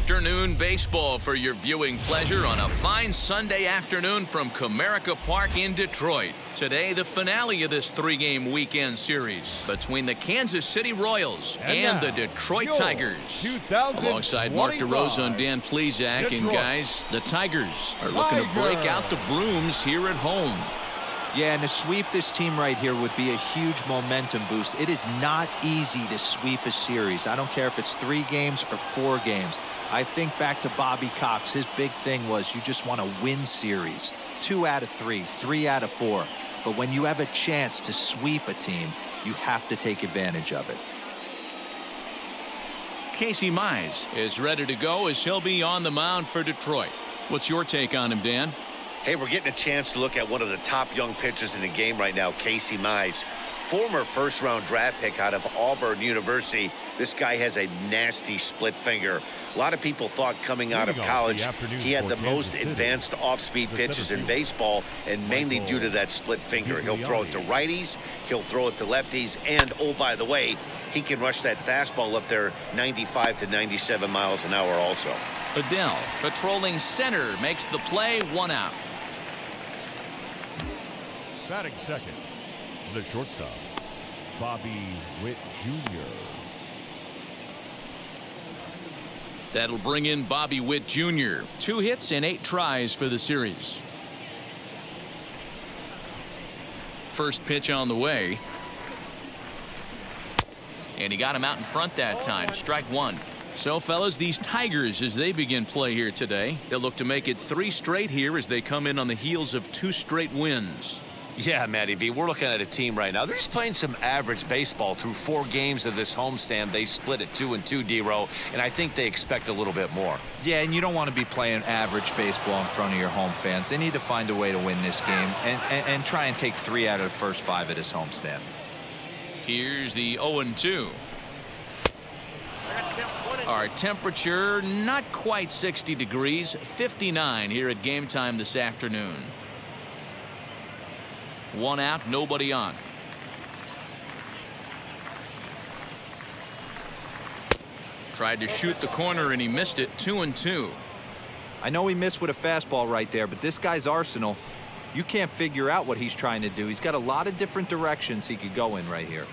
Afternoon baseball for your viewing pleasure on a fine Sunday afternoon from Comerica Park in Detroit. Today, the finale of this three-game weekend series between the Kansas City Royals and the Detroit Tigers. Alongside Mark DeRosa and Dan Plesac, and guys, the Tigers are looking to break out the brooms here at home. Yeah, and to sweep this team right here would be a huge momentum boost. It is not easy to sweep a series. I don't care if it's 3 games or 4 games. I think back to Bobby Cox. His big thing was you just want to win series. 2 out of 3, 3 out of 4. But when you have a chance to sweep a team, you have to take advantage of it. Casey Mize is ready to go as he'll be on the mound for Detroit. What's your take on him, Dan? Hey, we're getting a chance to look at one of the top young pitchers in the game right now, Casey Mize. Former first-round draft pick out of Auburn University. This guy has a nasty split finger. A lot of people thought coming out of college he had the most advanced off-speed pitches in baseball, and mainly due to that split finger. He'll throw it to righties, he'll throw it to lefties, and, oh, by the way, he can rush that fastball up there 95 to 97 miles an hour also. Waddell, patrolling center, makes the play, 1 out. Batting second, the shortstop, Bobby Witt Jr. That'll bring in Bobby Witt Jr. 2 hits and 8 tries for the series. First pitch on the way. And he got him out in front that time. Strike 1. So, fellas, these Tigers, as they begin play here today, they'll look to make it 3 straight here as they come in on the heels of 2 straight wins. Yeah, Matty V, we're looking at a team right now. They're just playing some average baseball through 4 games of this homestand. They split at 2-2, D-Row, and I think they expect a little bit more. Yeah, and you don't want to be playing average baseball in front of your home fans. They need to find a way to win this game and try and take 3 out of the first 5 of this homestand. Here's the 0-2. Our temperature not quite 60 degrees, 59 here at game time this afternoon. 1 out, nobody on. Tried to shoot the corner and he missed it. 2-2. I know he missed with a fastball right there, but this guy's arsenal, you can't figure out what he's trying to do. He's got a lot of different directions he could go in right here.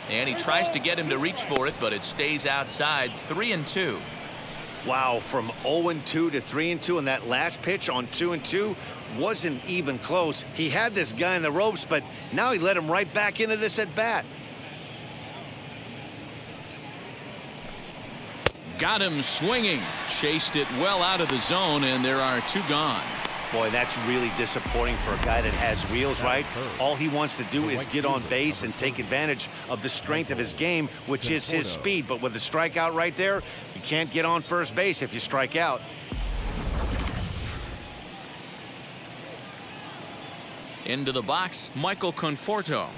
And he tries to get him to reach for it, but it stays outside. 3-2. Wow, from 0-2 to 3-2, and that last pitch on 2-2 wasn't even close. He had this guy in the ropes, but now he let him right back into this at bat. Got him swinging. Chased it well out of the zone, and there are 2 gone. Boy, that's really disappointing for a guy that has wheels, right? All he wants to do is get on base and take advantage of the strength of his game, which is his speed. But with a strikeout right there, you can't get on first base if you strike out. Into the box, Michael Conforto.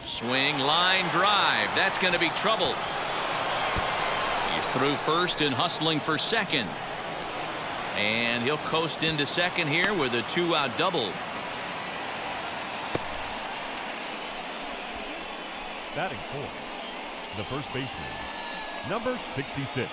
Swing, line drive. That's going to be trouble. He's through first and hustling for second. And he'll coast into second here with a 2-out double. Batting fourth, the first baseman, number 66.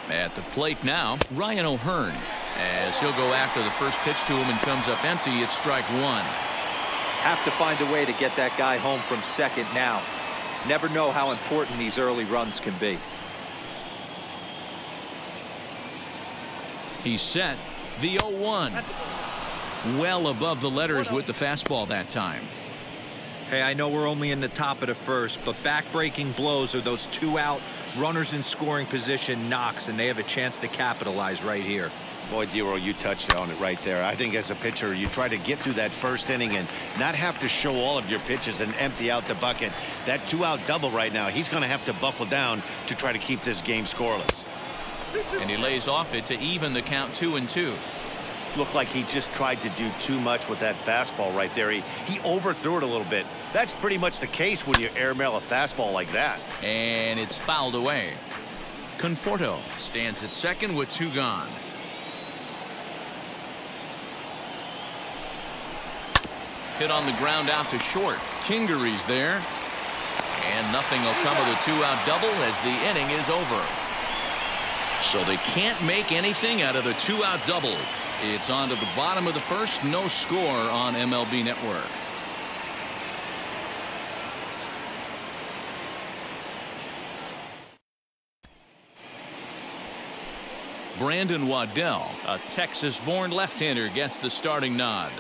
At the plate now, Ryan O'Hearn, as he'll go after the first pitch to him and comes up empty. It's strike 1. Have to find a way to get that guy home from second now. Never know how important these early runs can be. He's set. The 0-1. Well above the letters with the fastball that time. Hey, I know we're only in the top of the first, but back-breaking blows are those 2-out runners in scoring position knocks, and they have a chance to capitalize right here. Boy, D-Row, you touched on it right there. I think as a pitcher, you try to get through that first inning and not have to show all of your pitches and empty out the bucket. That 2-out double right now, he's going to have to buckle down to try to keep this game scoreless. And he lays off it to even the count. 2-2. Looked like he just tried to do too much with that fastball right there. He overthrew it a little bit. That's pretty much the case when you airmail a fastball like that. And it's fouled away. Conforto stands at second with 2 gone. Hit on the ground out to short. Kingery's there. And nothing will come of the 2-out double as the inning is over. So they can't make anything out of the 2-out double. It's on to the bottom of the first. No score on MLB Network. Brandon Waddell, a Texas-born left-hander, gets the starting nod.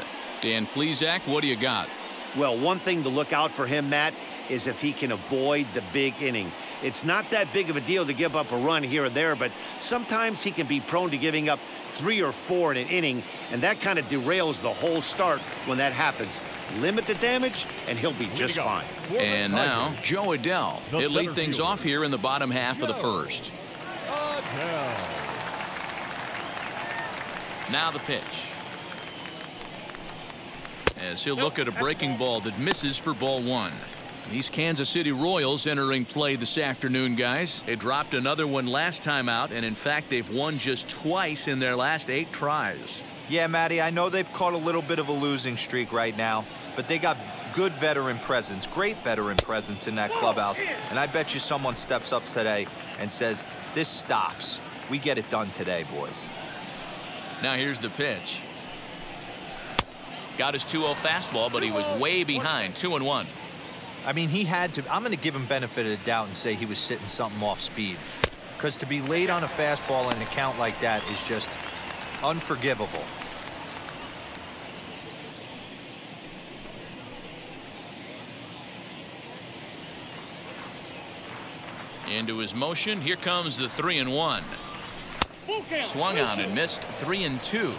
Dan Plesac, what do you got? Well, one thing to look out for him, Matt, is if he can avoid the big inning. It's not that big of a deal to give up a run here or there, but sometimes he can be prone to giving up 3 or 4 in an inning, and that kind of derails the whole start when that happens. Limit the damage, and he'll be just fine. And now, Joe Waddell. He'll lead things off here in the bottom half of the first. Now the pitch. As he'll look at a breaking ball that misses for ball 1. These Kansas City Royals entering play this afternoon, guys. They dropped another one last time out, and in fact, they've won just twice in their last 8 tries. Yeah, Matty, I know they've caught a little bit of a losing streak right now, but they got good veteran presence, great veteran presence in that clubhouse. And I bet you someone steps up today and says, this stops. We get it done today, boys. Now here's the pitch. Got his 2-0 fastball, but he was way behind. 2-1. I mean, he had to. I'm going to give him benefit of the doubt and say he was sitting something off speed. Because to be late on a fastball in a count like that is just unforgivable. Into his motion. Here comes the 3-1. Swung on and missed. 3-2.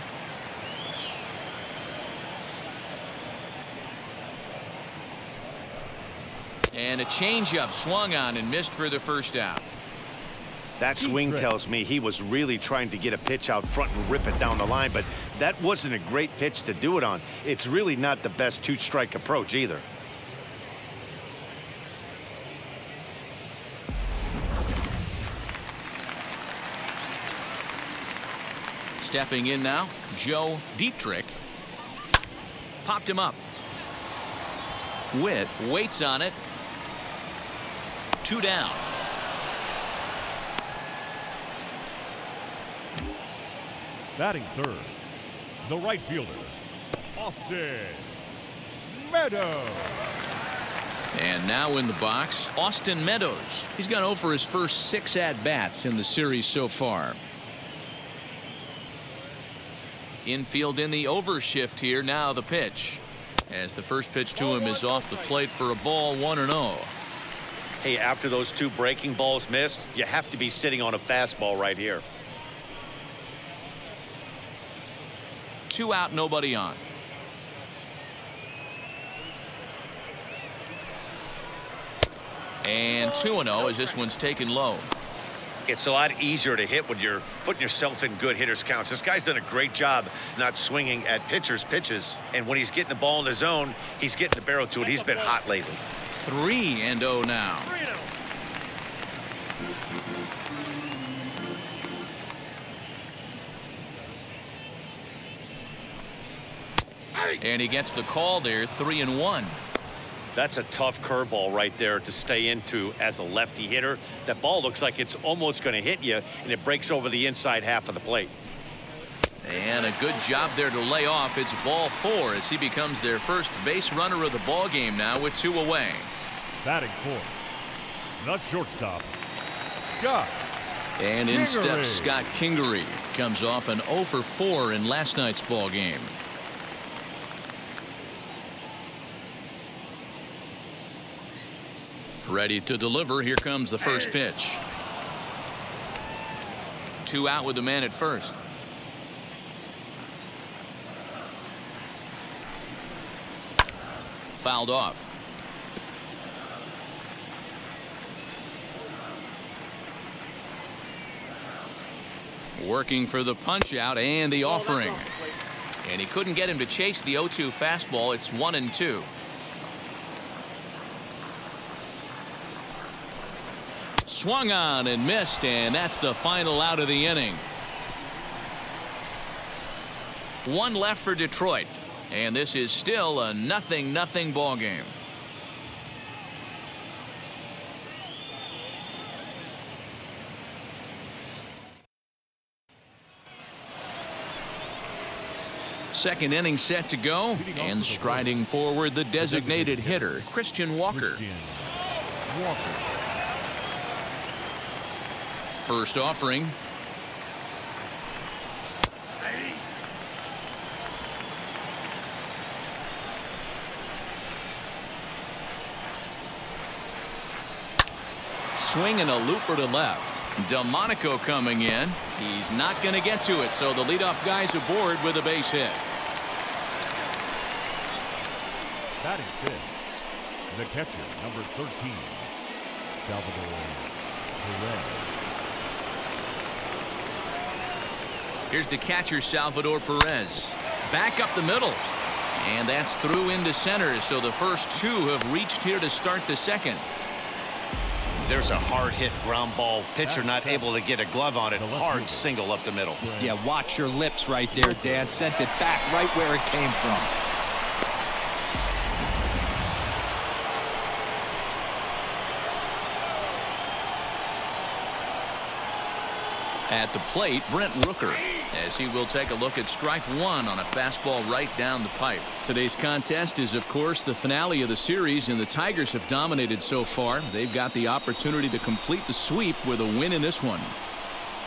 And a changeup swung on and missed for the first out. That swing tells me he was really trying to get a pitch out front and rip it down the line, but that wasn't a great pitch to do it on. It's really not the best 2-strike approach either. Stepping in now, Joe Dietrich. Popped him up. Witt waits on it. 2 down. Batting third, the right fielder, Austin Meadows. And now in the box, Austin Meadows. He's gone 0 for his first 6 at-bats in the series so far. Infield in the overshift here. Now the pitch. As the first pitch to him is off the plate for a ball. 1-0. Hey, after those 2 breaking balls missed, you have to be sitting on a fastball right here. 2 out, nobody on. And 2-0 as this one's taken low. It's a lot easier to hit when you're putting yourself in good hitters' counts. This guy's done a great job not swinging at pitchers' pitches. And when he's getting the ball in the zone, he's getting the barrel to it. He's been hot lately. 3-0 now. And he gets the call there. 3-1. That's a tough curveball right there to stay into as a lefty hitter. That ball looks like it's almost going to hit you, and it breaks over the inside half of the plate. And a good job there to lay off. It's ball 4 as he becomes their first base runner of the ball game now with 2 away. Batting fourth, the shortstop, Scott. And in Kingery. steps Scott Kingery. Comes off an 0 for 4 in last night's ball game. Ready to deliver. Here comes the first pitch. 2 out with the man at first. Fouled off. Working for the punch out and the offering. And he couldn't get him to chase the 0-2 fastball. It's 1-2. swung on and missed, and that's the final out of the inning. One left for Detroit, and this is still a 0-0 ball game. Second inning set to go, and striding forward the designated hitter, Christian Walker. First offering. Swing and a looper to left. Delmonico coming in. He's not going to get to it, so the leadoff guy's aboard with a base hit. Batting sixth, the catcher, number 13, Salvador Perez. Here's the catcher, Salvador Perez. Back up the middle. And that's through into center, so the first two have reached here to start the second. There's a hard hit ground ball. Pitcher not able to get a glove on it. Hard single up the middle. Yeah, watch your lips right there, Dan. Sent it back right where it came from. At the plate, Brent Rooker, as he will take a look at strike one on a fastball right down the pipe. Today's contest is, of course, the finale of the series, and the Tigers have dominated so far. They've got the opportunity to complete the sweep with a win in this one.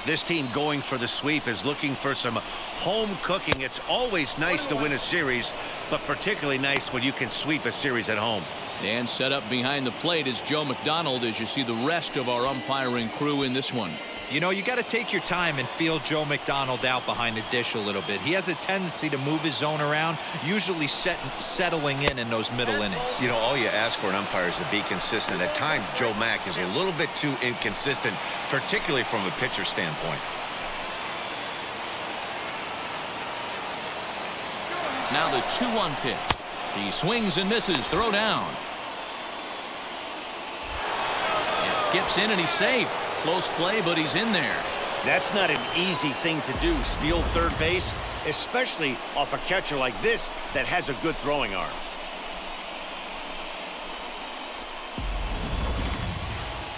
This team going for the sweep is looking for some home cooking. It's always nice to win a series, but particularly nice when you can sweep a series at home. And set up behind the plate is Joe McDonald, as you see the rest of our umpiring crew in this one. You know, you got to take your time and feel Joe McDonald out behind the dish a little bit. He has a tendency to move his zone around, usually settling in those middle innings. You know, all you ask for an umpire is to be consistent. At times, Joe Mack is a little bit too inconsistent, particularly from a pitcher standpoint. Now the 2-1 pitch. He swings and misses. Throw down. It skips in and he's safe. Close play, but he's in there. That's not an easy thing to do, steal third base, especially off a catcher like this that has a good throwing arm.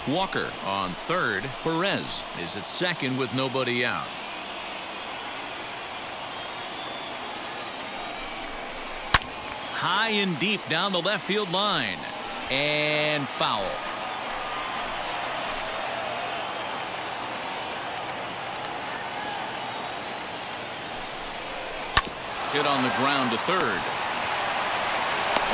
Walker on third. Perez is at second with nobody out. High and deep down the left field line. And foul. Hit on the ground to third.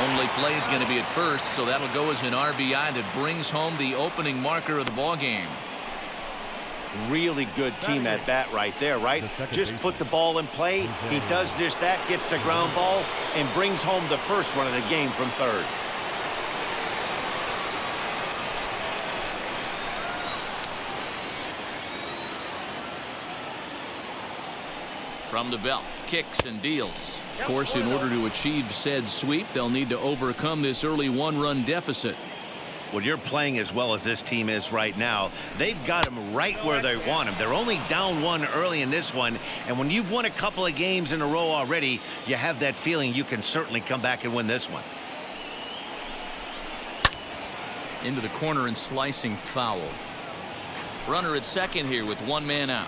Only play is going to be at first, so that'll go as an RBI that brings home the opening marker of the ball game. Really good team at bat right there, right? Just put the ball in play. He does just that, gets the ground ball, and brings home the first run of the game from third. From the belt, kicks and deals. Of course, in order to achieve said sweep, they'll need to overcome this early one-run deficit. When you're playing as well as this team is right now, they've got them right where they want them. They're only down one early in this one, and when you've won a couple of games in a row already, you have that feeling you can certainly come back and win this one. Into the corner and slicing foul. Runner at second here with one man out.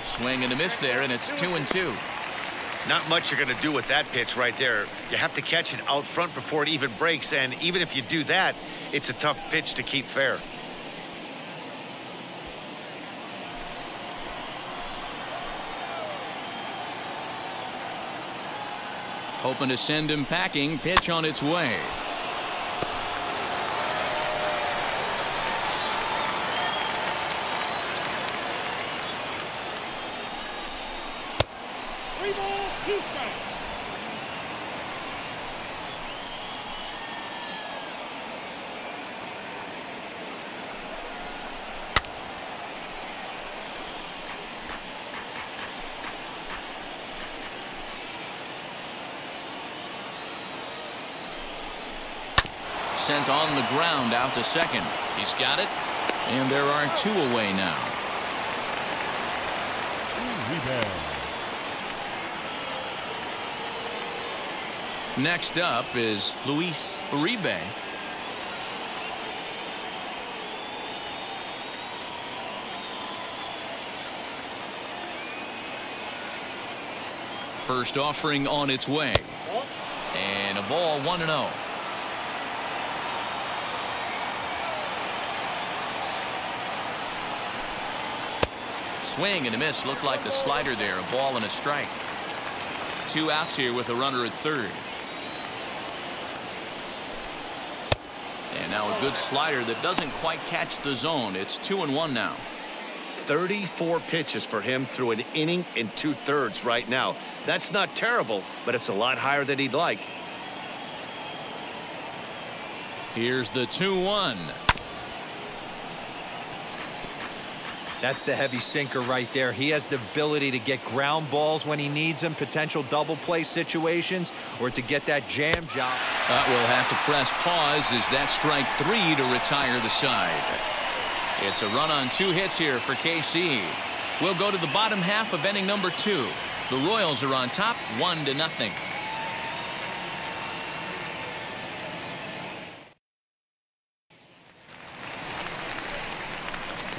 Swing and a miss there, and it's 2-2. Not much you're going to do with that pitch right there. You have to catch it out front before it even breaks, and even if you do that, it's a tough pitch to keep fair. Hoping to send him packing. Pitch on its way. sent on the ground out to second. He's got it, and there are 2 away now. Next up is Uribe. First offering on its way. And a ball 1-0. Swing and a miss. Looked like the slider there. A ball and a strike. 2 outs here with a runner at third. And now a good slider that doesn't quite catch the zone. It's 2-1 now. 34 pitches for him through an inning and 2/3 right now. That's not terrible, but it's a lot higher than he'd like. Here's the 2-1. That's the heavy sinker right there. He has the ability to get ground balls when he needs them, potential double play situations, or to get that jam job. We'll have to press pause as that strike 3 to retire the side. It's a run on 2 hits here for KC. We'll go to the bottom half of inning number 2. The Royals are on top 1-0.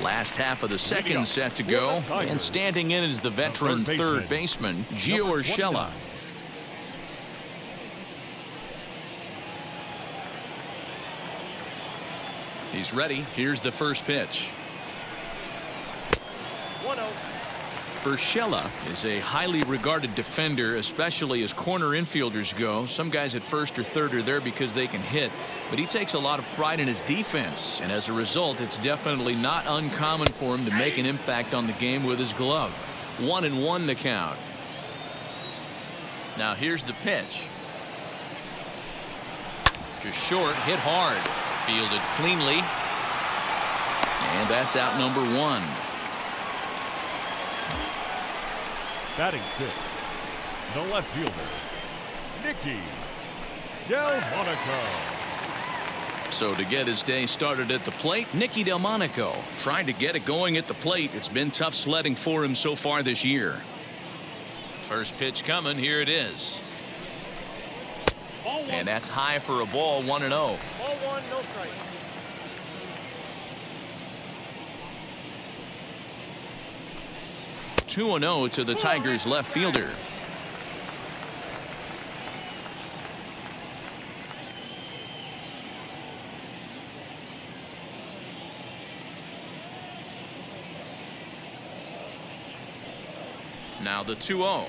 Last half of the second set to go, and standing in is the veteran third baseman, Gigliotti. He's ready. Here's the first pitch. 1-0. Urshela is a highly regarded defender, especially as corner infielders go. Some guys at first or third are there because they can hit, but he takes a lot of pride in his defense, and as a result, it's definitely not uncommon for him to make an impact on the game with his glove. 1-1 the count. Now here's the pitch. Just short, hit hard. Fielded cleanly. And that's out number 1. Batting 6th, the left fielder, Nicky Delmonico. So to get his day started at the plate, Nicky Delmonico tried to get it going at the plate. It's been tough sledding for him so far this year. First pitch coming. Here it is. And that's high for a ball. 1-0. Ball 1, no strike. Two-0 to the Tigers left fielder. Now the 2-0.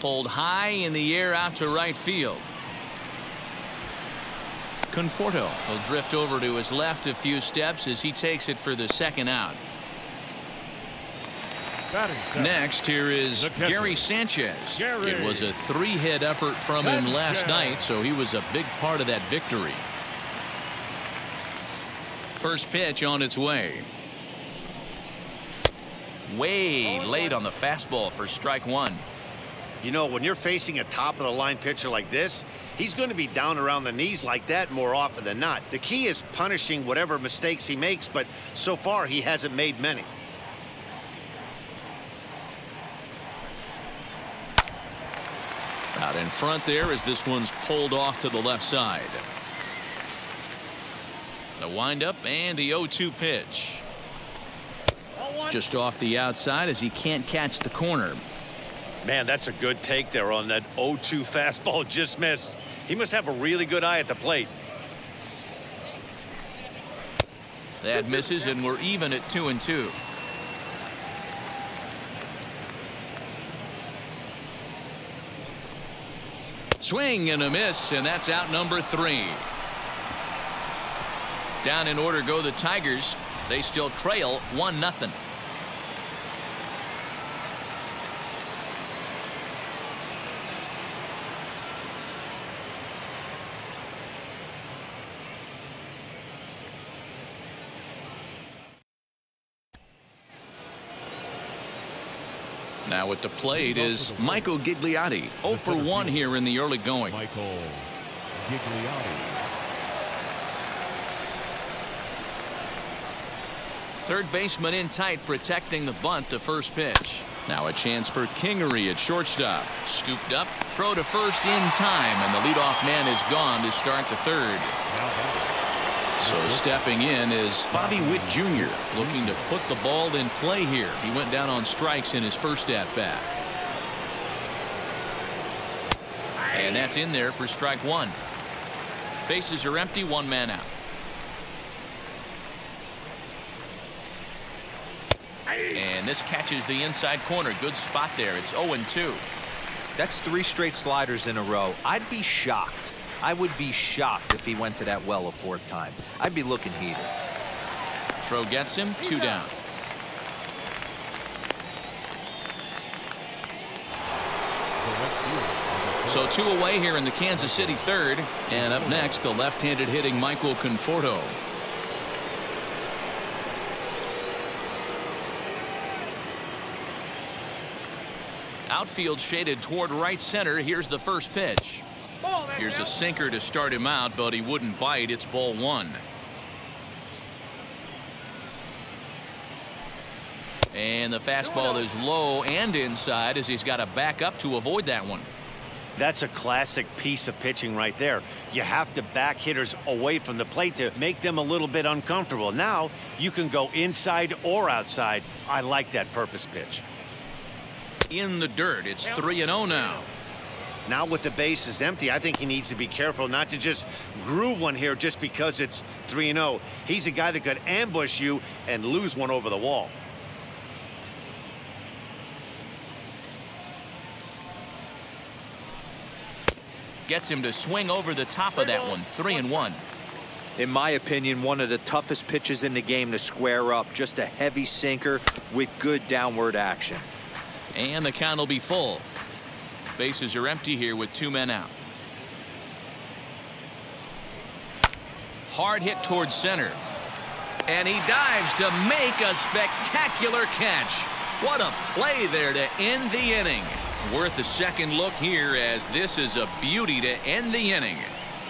Pulled high in the air out to right field. Conforto will drift over to his left a few steps as he takes it for the second out. Next, here is Gary Sanchez. It was a 3-hit effort from him last night, so he was a big part of that victory. First pitch on its way. Way late on the fastball for strike 1. You know, when you're facing a top-of-the-line pitcher like this, he's going to be down around the knees like that more often than not. The key is punishing whatever mistakes he makes, but so far he hasn't made many. Out in front there as this one's pulled off to the left side. The windup and the 0-2 pitch. Just off the outside as he can't catch the corner. Man, that's a good take there on that 0-2 fastball. Just missed. He must have a really good eye at the plate. That misses, and we're even at 2-2. Swing and a miss, and that's out number 3. Down in order go the Tigers. They still trail 1-0. Now at the plate is Michael Gigliotti. 0 for 1 here in the early going. Gigliotti. Third baseman in tight, protecting the bunt. The first pitch. Now a chance for Kingery at shortstop. Scooped up, throw to first in time, and the leadoff man is gone to start the third. So stepping in is Bobby Witt Jr. looking to put the ball in play here. He went down on strikes in his first at bat. And that's in there for strike one. Bases are empty, one man out. And this catches the inside corner. Good spot there. It's 0-2. That's 3 straight sliders in a row. I'd be shocked. I would be shocked if he went to that well a fourth time. I'd be looking heated. Throw gets him, 2 down. So 2 away here in the Kansas City third. And up next, the left-handed hitting Michael Conforto. Outfield shaded toward right center. Here's the first pitch. Here's a sinker to start him out, but he wouldn't bite. It's ball 1. And the fastball is low and inside as he's got to back up to avoid that one. That's a classic piece of pitching right there. You have to back hitters away from the plate to make them a little bit uncomfortable. Now you can go inside or outside. I like that purpose pitch. In the dirt. It's 3-0 now. Now with the bases empty, I think he needs to be careful not to just groove one here just because it's 3-0. He's a guy that could ambush you and lose one over the wall. Gets him to swing over the top of that one. 3-1. In my opinion, one of the toughest pitches in the game to square up. Just a heavy sinker with good downward action. And the count will be full. Bases are empty here with 2 men out. Hard hit towards center. And he dives to make a spectacular catch. What a play there to end the inning. Worth a second look here, as this is a beauty to end the inning.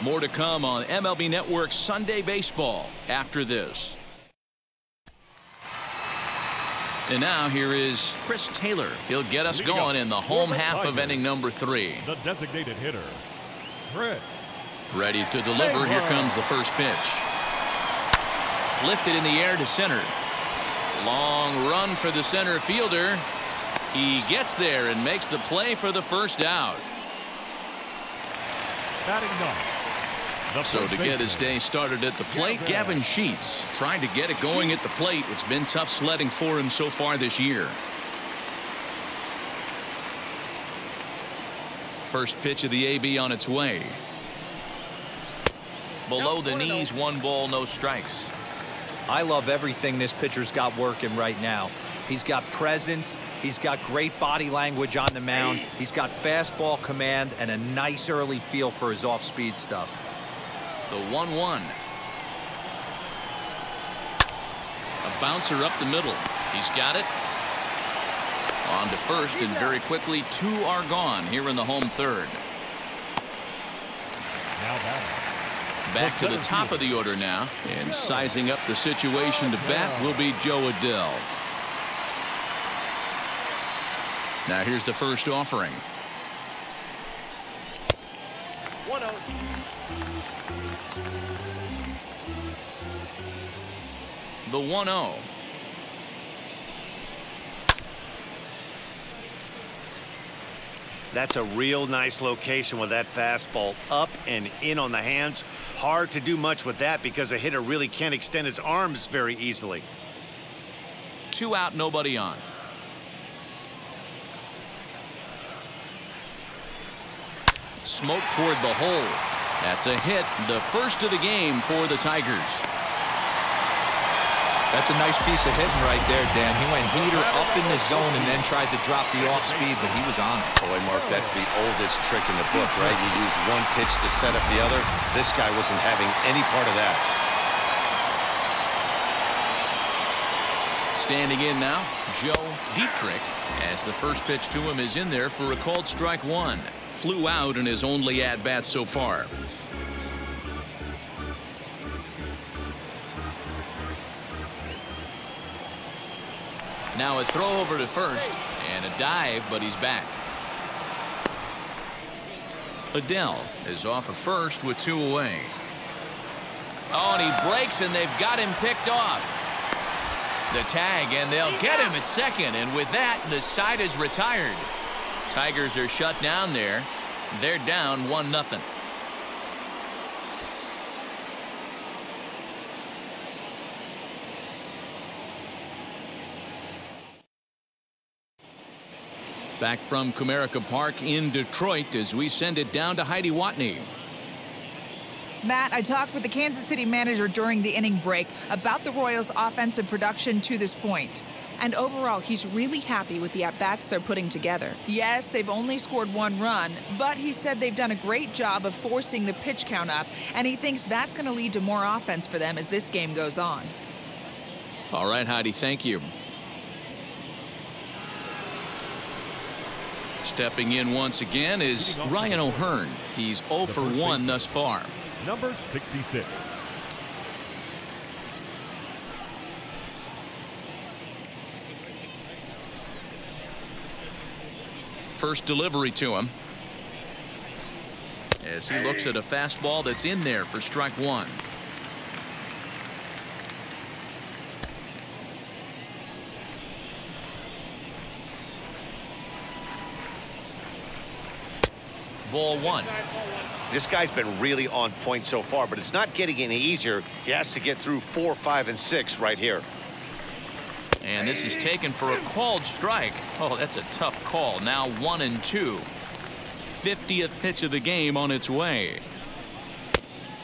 More to come on MLB Network Sunday Baseball after this. And now here is Chris Taylor. He'll get us going in the home half of inning number 3. The designated hitter, Chris. Ready to deliver. Here comes the first pitch. Lifted in the air to center. Long run for the center fielder. He gets there and makes the play for the first out. Batting ninth. So to get his day started at the plate, Gavin Sheets trying to get it going at the plate. It's been tough sledding for him so far this year. First pitch of the AB on its way. Below the knees, 1 ball, no strikes. I love everything this pitcher's got working right now. He's got presence. He's got great body language on the mound. He's got fastball command and a nice early feel for his off-speed stuff. The 1-1. A bouncer up the middle. He's got it. On to first, and very quickly 2 are gone here in the home third. Back to the top of the order now, and sizing up the situation to bat will be Joe Waddell. Now here's the first offering. 1-0. The 1-0. That's a real nice location with that fastball up and in on the hands. Hard to do much with that because a hitter really can't extend his arms very easily. 2 out, nobody on. Smoke toward the hole. That's a hit, the first of the game for the Tigers. That's a nice piece of hitting right there, Dan. He went heater up in the zone and then tried to drop the off speed, but he was on it. Boy, Mark, that's the oldest trick in the book, right? You use one pitch to set up the other. This guy wasn't having any part of that. Standing in now, Joe Dietrich, as the first pitch to him is in there for a called strike 1. Flew out in his only at-bat so far. Now a throw over to first and a dive, but he's back. Waddell is off of first with 2 away. Oh, and he breaks, and they've got him picked off. The tag, and they'll get him at second, and with that, the side is retired. Tigers are shut down there. They're down 1-0. Back from Comerica Park in Detroit as we send it down to Heidi Watney. Matt, I talked with the Kansas City manager during the inning break about the Royals' offensive production to this point. And overall, he's really happy with the at-bats they're putting together. Yes, they've only scored 1 run, but he said they've done a great job of forcing the pitch count up, and he thinks that's going to lead to more offense for them as this game goes on. All right, Heidi, thank you. Stepping in once again is Ryan O'Hearn. He's 0 for 1 thus far. Number 66. First delivery to him as he looks at a fastball that's in there for strike 1. Ball 1. This guy's been really on point so far, but it's not getting any easier. He has to get through 4, 5, and 6 right here. And this is taken for a called strike. Oh, that's a tough call. Now 1-2. 50th pitch of the game on its way.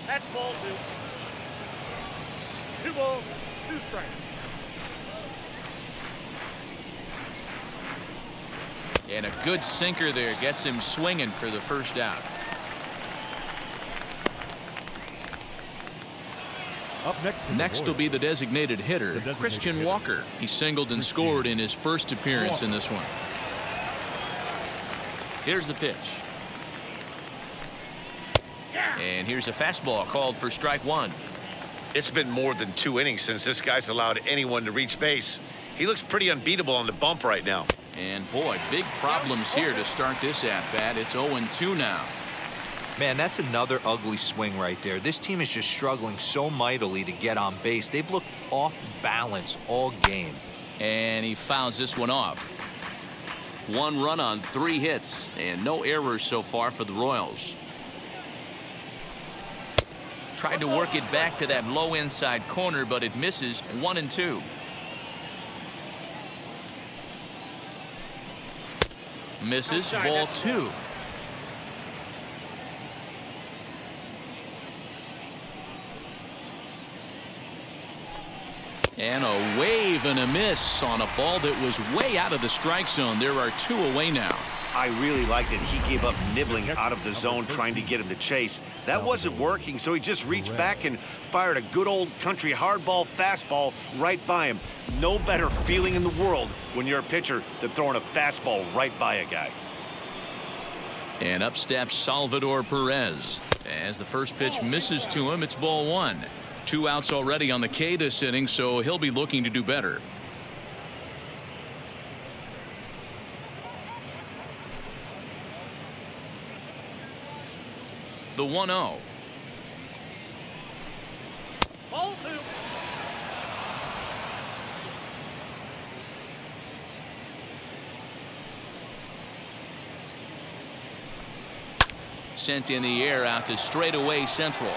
That's ball 2. 2 balls, 2 strikes. And a good sinker there gets him swinging for the first out. Up next will be the designated hitter, Christian Walker. He singled and scored in his first appearance in this one. Here's the pitch. And here's a fastball called for strike 1. It's been more than 2 innings since this guy's allowed anyone to reach base. He looks pretty unbeatable on the bump right now. And boy, big problems here to start this at-bat. It's 0-2 now. Man, that's another ugly swing right there. This team is just struggling so mightily to get on base. They've looked off balance all game. And he fouls this one off. 1 run on 3 hits and no errors so far for the Royals. Tried to work it back to that low inside corner, but it misses. 1-2. Misses. Ball 2. And a wave and a miss on a ball that was way out of the strike zone. There are 2 away now. I really liked it. He gave up nibbling out of the zone trying to get him to chase. That wasn't working, so he just reached back and fired a good old country hardball fastball right by him. No better feeling in the world when you're a pitcher than throwing a fastball right by a guy. And up steps Salvador Perez. As the first pitch misses to him, it's ball 1. 2 outs already on the K this inning, so he'll be looking to do better. The 1-0. Ball 2. Sent in the air out to straightaway central.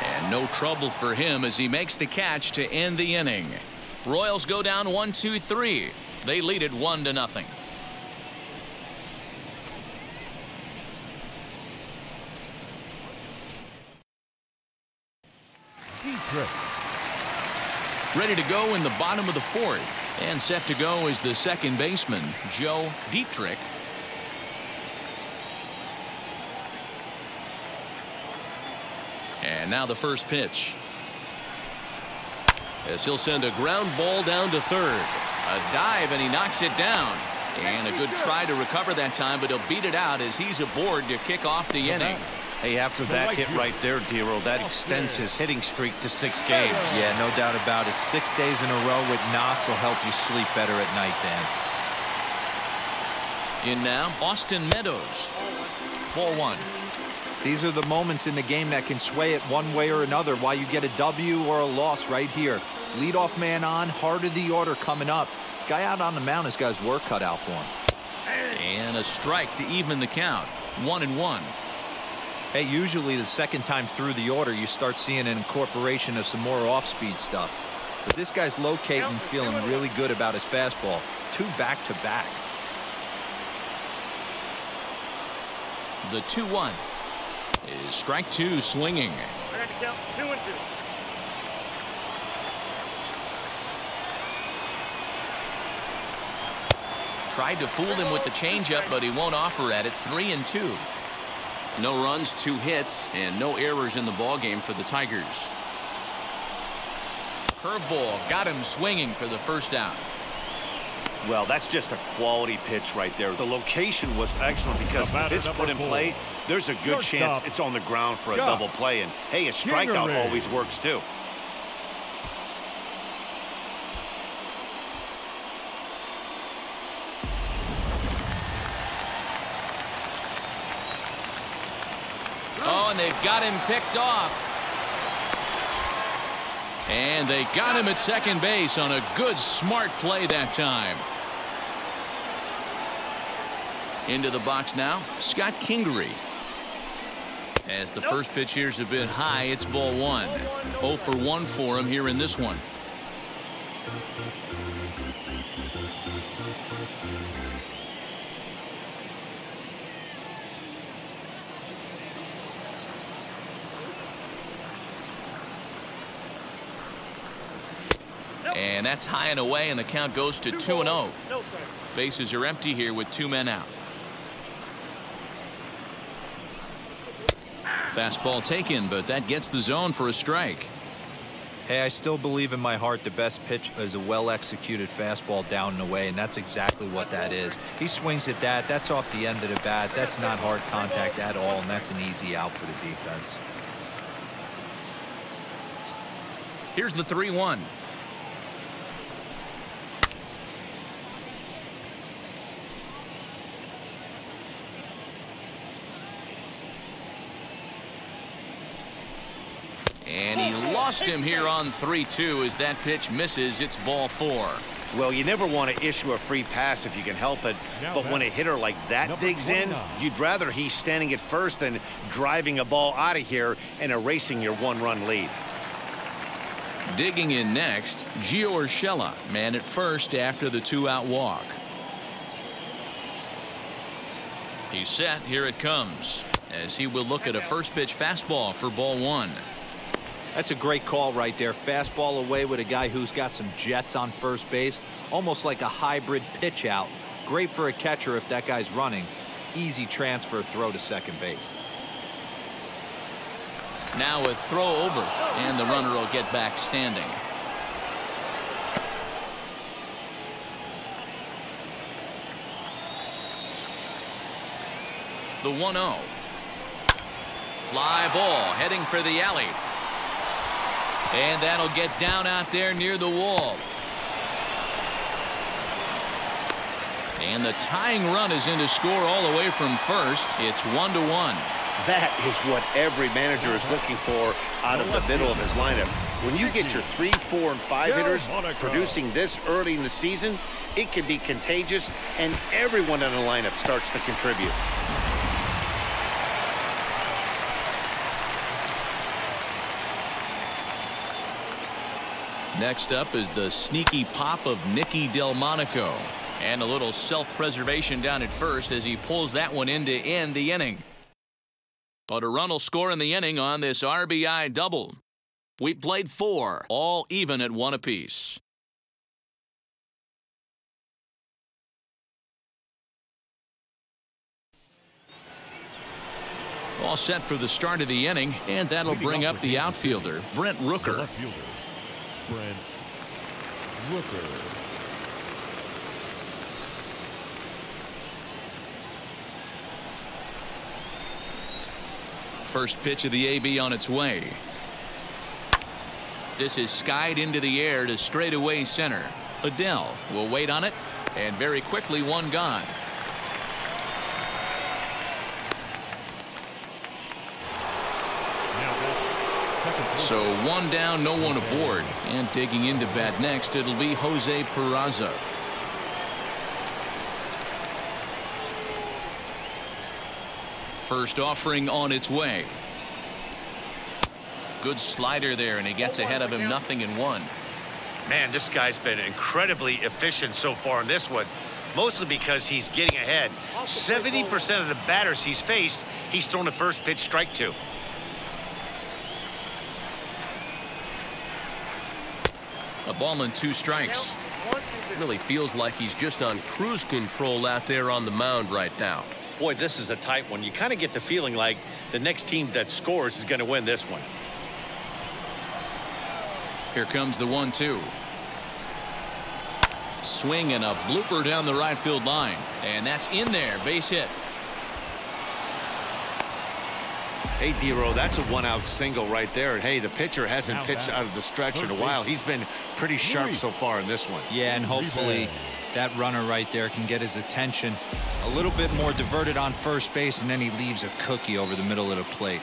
And no trouble for him as he makes the catch to end the inning. Royals go down 1-2-3. They lead it 1-0. Ready to go in the bottom of the 4th. And set to go is the second baseman, Joe Dietrich. And now the first pitch. As he'll send a ground ball down to third. A dive, and he knocks it down. And a good try to recover that time, but he'll beat it out as he's aboard to kick off the inning. Hey, after that hit right there, Dero, that extends his hitting streak to 6 games. Yeah, no doubt about it. 6 days in a row with knocks will help you sleep better at night, Dan. In now, Austin Meadows. Ball 1. These are the moments in the game that can sway it one way or another, why you get a W or a loss right here. Leadoff man on, heart of the order coming up. Guy out on the mound has got his work cut out for him. And a strike to even the count. 1-1. Hey, usually the second time through the order, you start seeing an incorporation of some more off-speed stuff. But this guy's locating, feeling really good about his fastball. 2 back-to-back. The 2-1 is strike 2 swinging. I got to count 2-2. Tried to fool him with the changeup, but he won't offer at it. 3-2. No runs, 2 hits, and no errors in the ballgame for the Tigers. Curveball got him swinging for the first out. Well, that's just a quality pitch right there. The location was excellent because if it's put in play, there's a good chance it's on the ground for a double play. And, hey, a strikeout always works, too. Oh, and they've got him picked off. And they got him at second base on a good, smart play that time. Into the box now, Scott Kingery. As the first pitch here's a bit high, it's ball 1. 0 for 1 for him here in this one. And that's high and away, and the count goes to 2-0. Bases are empty here with 2 men out. Fastball taken, but that gets the zone for a strike. Hey, I still believe in my heart the best pitch is a well-executed fastball down and away, and that's exactly what that is. He swings at that. That's off the end of the bat. That's not hard contact at all, and that's an easy out for the defense. Here's the 3-1. And he lost him here on 3-2 as that pitch misses. It's ball 4. Well, you never want to issue a free pass if you can help it, but when a hitter like that digs in, you'd rather he's standing at first than driving a ball out of here and erasing your 1-run lead. Digging in next, Gigliotti, man at first after the 2-out walk. He's set. Here it comes as he will look at a first pitch fastball for ball 1. That's a great call right there. Fastball away with a guy who's got some jets on first base. Almost like a hybrid pitch out. Great for a catcher if that guy's running. Easy transfer throw to second base. Now a throw over, and the runner will get back standing. The 1-0. Fly ball heading for the alley. And that'll get down out there near the wall. And the tying run is in to score all the way from first. It's 1-1. That is what every manager is looking for out of the middle of his lineup. When you get your 3, 4, and 5 hitters producing this early in the season, it can be contagious, and everyone in the lineup starts to contribute. Next up is the sneaky pop of Nicky Delmonico. And a little self-preservation down at first as he pulls that one in to end the inning. But a run will score in the inning on this RBI double. We played 4, all even at 1 apiece. All set for the start of the inning, and that'll bring up the outfielder, Brent Rooker. Brent Rooker. first pitch of the AB on its way. This is skied into the air to straightaway center. Waddell will wait on it, and very quickly one gone. So one down, no one aboard. And digging into bat next, it'll be Jose Peraza. First offering on its way. Good slider there, and he gets ahead of him 0-1. Man, this guy's been incredibly efficient so far in this one, mostly because he's getting ahead. 70% of the batters he's faced, he's thrown the first pitch strike to. A ball and 2 strikes. Really feels like he's just on cruise control out there on the mound right now. Boy, this is a tight one. You kind of get the feeling like the next team that scores is going to win this one. Here comes the 1-2. Swing and a blooper down the right field line. And that's in there. Base hit. Hey, D-Row, that's a one-out single right there. And, hey, the pitcher hasn't pitched out of the stretch in a while. He's been pretty sharp so far in this one. Yeah, and hopefully that runner right there can get his attention a little bit more diverted on first base, and then he leaves a cookie over the middle of the plate.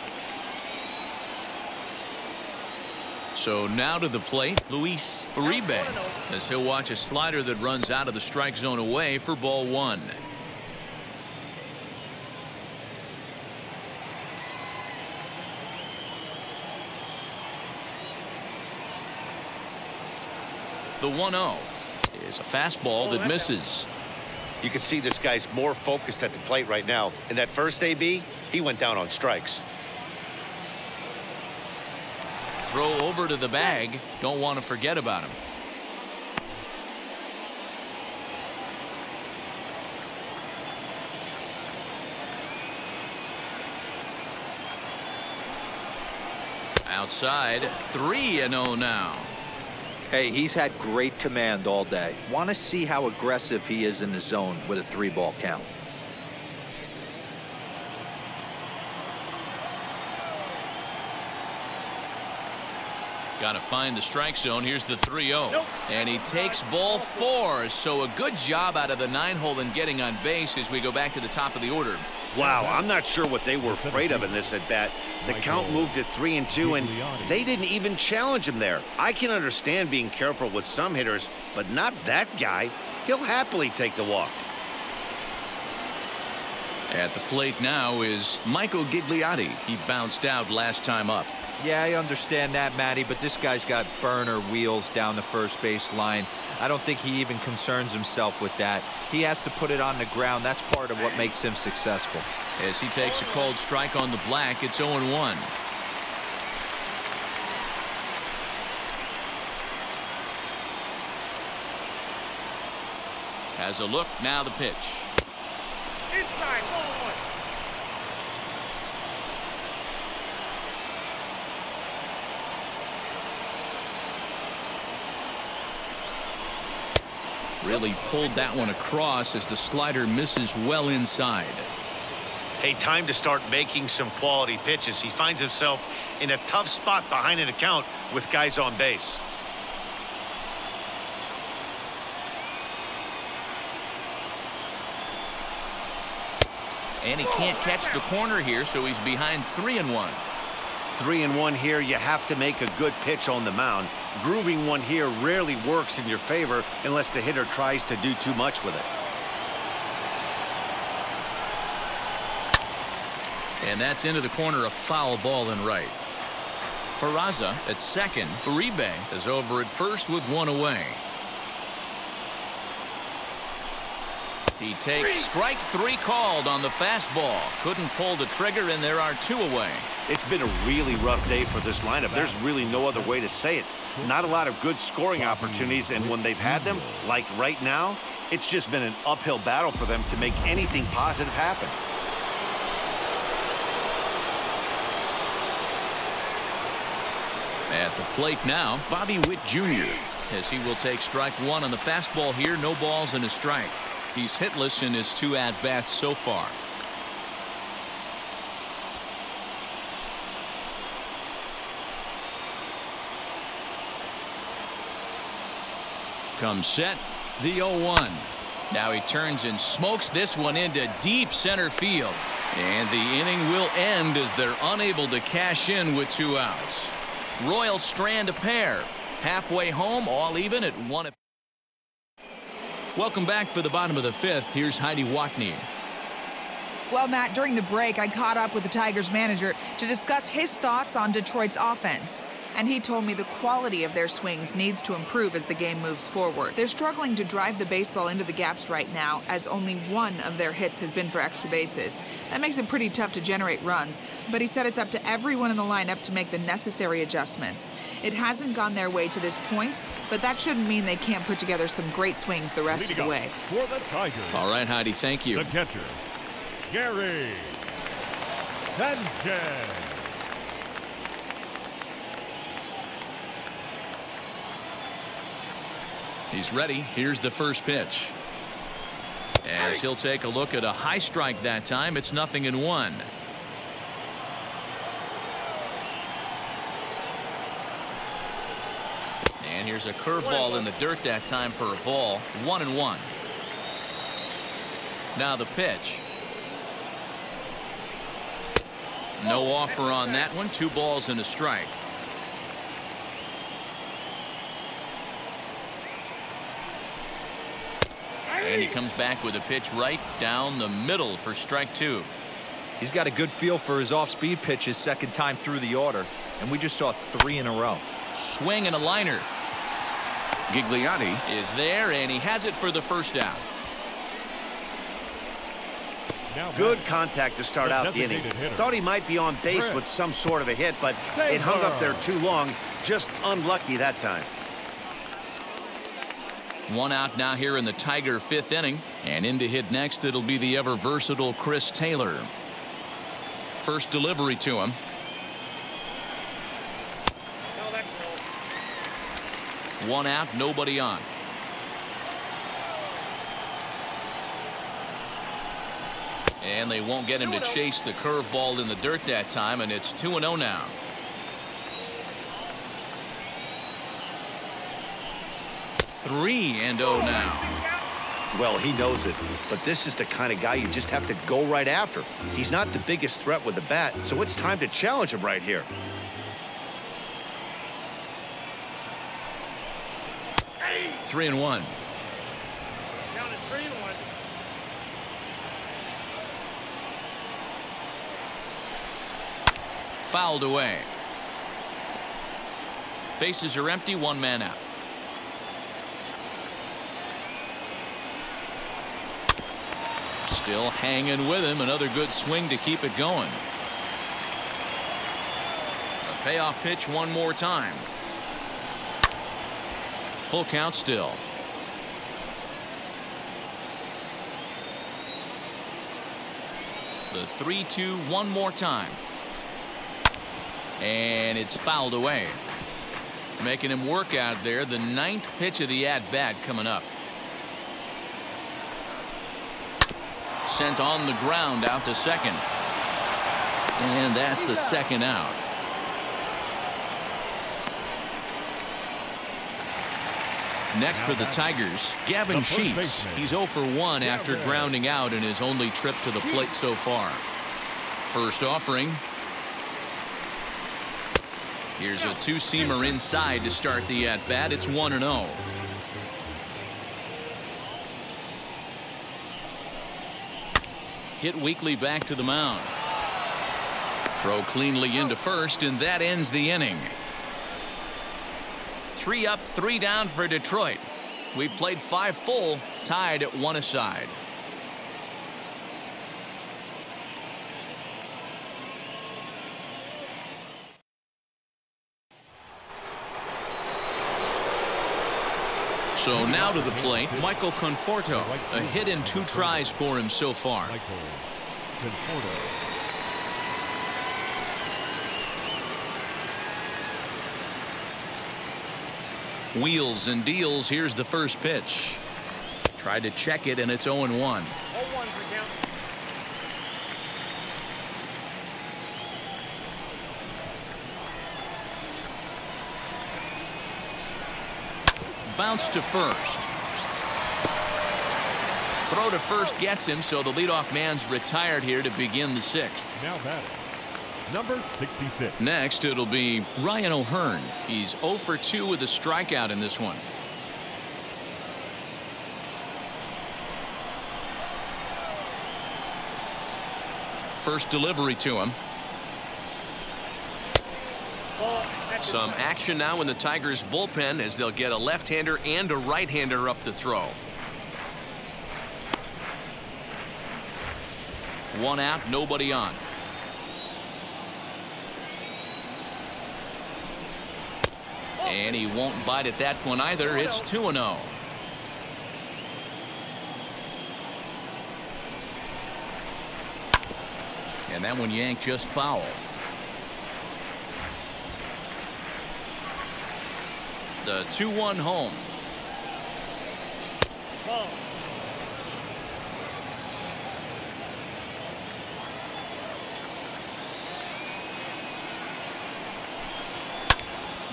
So now to the plate, Luis Uribe, as he'll watch a slider that runs out of the strike zone away for ball 1. The 1-0 is a fastball that misses. You can see this guy's more focused at the plate right now. In that first AB, he went down on strikes. Throw over to the bag. Don't want to forget about him. Outside, 3-0 now. Hey, he's had great command all day. Want to see how aggressive he is in the zone with a 3-ball count. Got to find the strike zone. Here's the 3-0. And he takes ball 4. So a good job out of the 9-hole in getting on base as we go back to the top of the order. Wow, I'm not sure what they were afraid of in this at bat. The count moved to 3-2, and they didn't even challenge him there. I can understand being careful with some hitters, but not that guy. He'll happily take the walk. At the plate now is Michael Gigliotti. He bounced out last time up. Yeah, I understand that, Matty, but this guy's got burner wheels down the first base line. I don't think he even concerns himself with that. He has to put it on the ground. That's part of what makes him successful. As he takes a called strike on the black, it's 0-1. Has a look, now the pitch. Inside, 1-1. Really pulled that one across as the slider misses well inside. Hey, time to start making some quality pitches. He finds himself in a tough spot behind an account with guys on base. And he can't catch the corner here, so he's behind 3-1. 3-1 here. You have to make a good pitch on the mound. Grooving one here rarely works in your favor unless the hitter tries to do too much with it. And that's into the corner, a foul ball in right. Peraza at second. Uribe is over at first with one away. He takes strike 3 called on the fastball. Couldn't pull the trigger, and there are 2 away. It's been a really rough day for this lineup. There's really no other way to say it. Not a lot of good scoring opportunities, and when they've had them, like right now, it's just been an uphill battle for them to make anything positive happen. At the plate now, Bobby Witt Jr. as he will take strike 1 on the fastball here. No balls and a strike. He's hitless in his 2 at-bats so far. Comes set, the 0-1. Now he turns and smokes this one into deep center field. And the inning will end as they're unable to cash in with 2 outs. Royals strand a pair. Halfway home, all even at 1. Welcome back for the bottom of the 5th. Here's Heidi Watney. Well, Matt, during the break, I caught up with the Tigers manager to discuss his thoughts on Detroit's offense. And he told me the quality of their swings needs to improve as the game moves forward. They're struggling to drive the baseball into the gaps right now, as only 1 of their hits has been for extra bases. That makes it pretty tough to generate runs, but he said it's up to everyone in the lineup to make the necessary adjustments. It hasn't gone their way to this point, but that shouldn't mean they can't put together some great swings the rest of the way. For the Tigers. All right, Heidi, thank you. The catcher, Gary Sanchez. He's ready. Here's the first pitch. As he'll take a look at a high strike that time, it's 0-1. And here's a curveball in the dirt that time for a ball. 1-1. Now the pitch. No offer on that one. 2 balls and a strike. And he comes back with a pitch right down the middle for strike 2. He's got a good feel for his off-speed pitches second time through the order, and we just saw 3 in a row. Swing and a liner. Gigliotti is there, and he has it for the first out. Good contact to start out the inning. Thought he might be on base with some sort of a hit, but it hung up there too long. Just unlucky that time. 1 out now here in the Tiger 5th inning, and in to hit next it'll be the ever versatile Chris Taylor. First delivery to him. One out, nobody on. And they won't get him to chase the curveball in the dirt that time, and it's 2-0 now. Three and 0 now. Well, he knows it, but this is the kind of guy you just have to go right after. He's not the biggest threat with the bat, so it's time to challenge him right here. Hey. 3-1. Down at 3-1. Fouled away. Bases are empty, 1 man out. Still hanging with him. Another good swing to keep it going. A payoff pitch one more time. Full count still. The 3-2 one more time. And it's fouled away. Making him work out there. The 9th pitch of the at-bat coming up. Sent on the ground out to second. And that's the 2nd out. Next for the Tigers, Gavin Sheets. He's 0 for 1 after grounding out in his only trip to the plate so far. First offering. Here's a 2-seamer inside to start the at-bat. It's 1-0. Hit weakly back to the mound. Throw cleanly into first, and that ends the inning. 3 up, 3 down for Detroit. We played 5 full, tied at 1 aside. So now to the plate, Michael Conforto. A hit in 2 tries for him so far. Wheels and deals. Here's the first pitch. Tried to check it, and it's 0-1. bounce to first. Throw to first gets him, so the leadoff man's retired here to begin the sixth. Now batting, number 66. Next, it'll be Ryan O'Hearn. He's 0 for 2 with a strikeout in this one. First delivery to him. Some action now in the Tigers bullpen as they'll get a left-hander and a right-hander up to throw. One out, nobody on. And he won't bite at that one either. It's 2-0. And that one yanked just foul. The 2-1 home.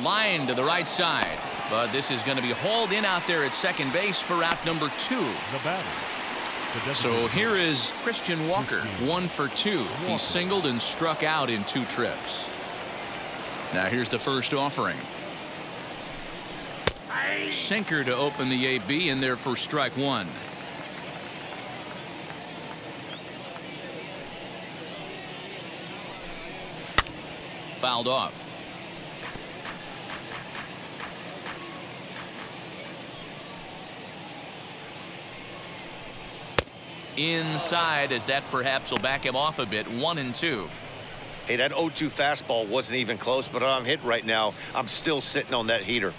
Line to the right side, but this is going to be hauled in out there at second base for out number 2. The batter. So here is Christian Walker, 1 for 2. He singled and struck out in 2 trips. Now here's the first offering. Sinker to open the AB in there for strike 1. Fouled off. Inside, as that perhaps will back him off a bit. 1-2. Hey, that 0-2 fastball wasn't even close, but I'm hit right now. I'm still sitting on that heater.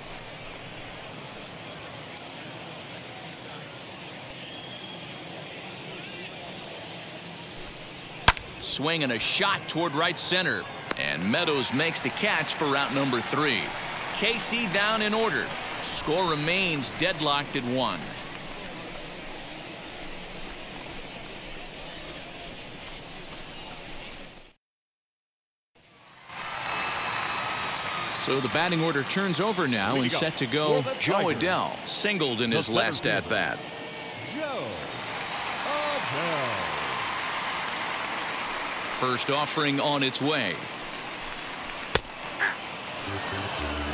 Swing and a shot toward right center. And Meadows makes the catch for out number 3. KC down in order. Score remains deadlocked at 1. So the batting order turns over now and set to go. Joe Waddell singled in his last at bat. First offering on its way.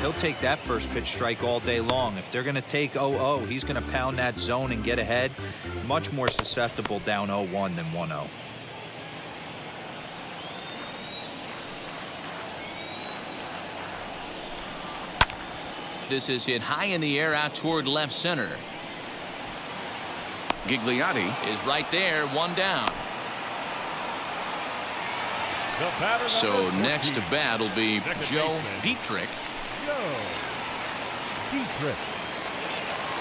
He'll take that first pitch strike all day long. If they're going to take 0-0, he's going to pound that zone and get ahead. Much more susceptible down 0-1 than 1-0. This is hit high in the air out toward left center. Gigliotti is right there, 1 down. So next to bat will be Joe Dietrich.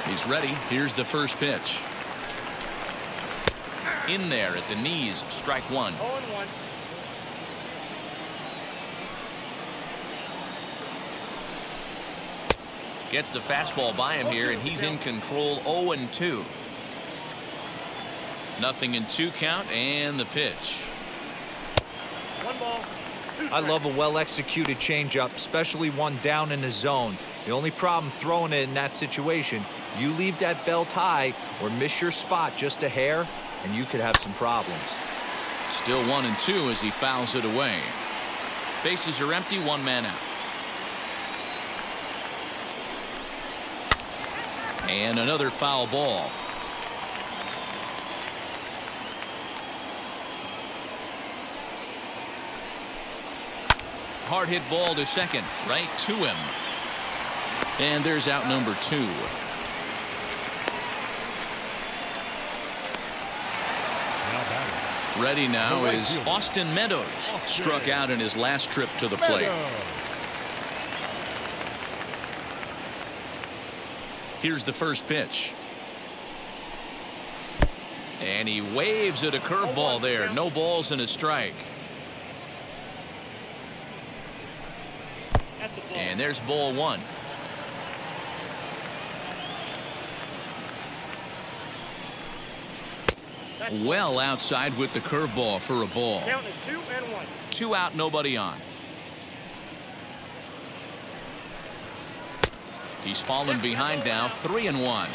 He's ready. Here's the first pitch. In there at the knees, strike 1. 0-1. Gets the fastball by him here, and he's in control. 0-2. Nothing in 2 count, and the pitch. 1 ball. I love a well-executed changeup, especially one down in the zone. The only problem throwing it in that situation, you leave that belt high or miss your spot just a hair, and you could have some problems. Still 1-2 as he fouls it away. Bases are empty, 1 man out. And another foul ball. Hard hit ball to second, right to him. And there's out number 2. Ready now is Austin Meadows. Struck out in his last trip to the plate. Here's the first pitch. And he waves at a curveball there. No balls and a strike. And there's ball 1. Well outside with the curveball for a ball. Count is 2-1. 2 out, nobody on. He's fallen behind now, 3-1.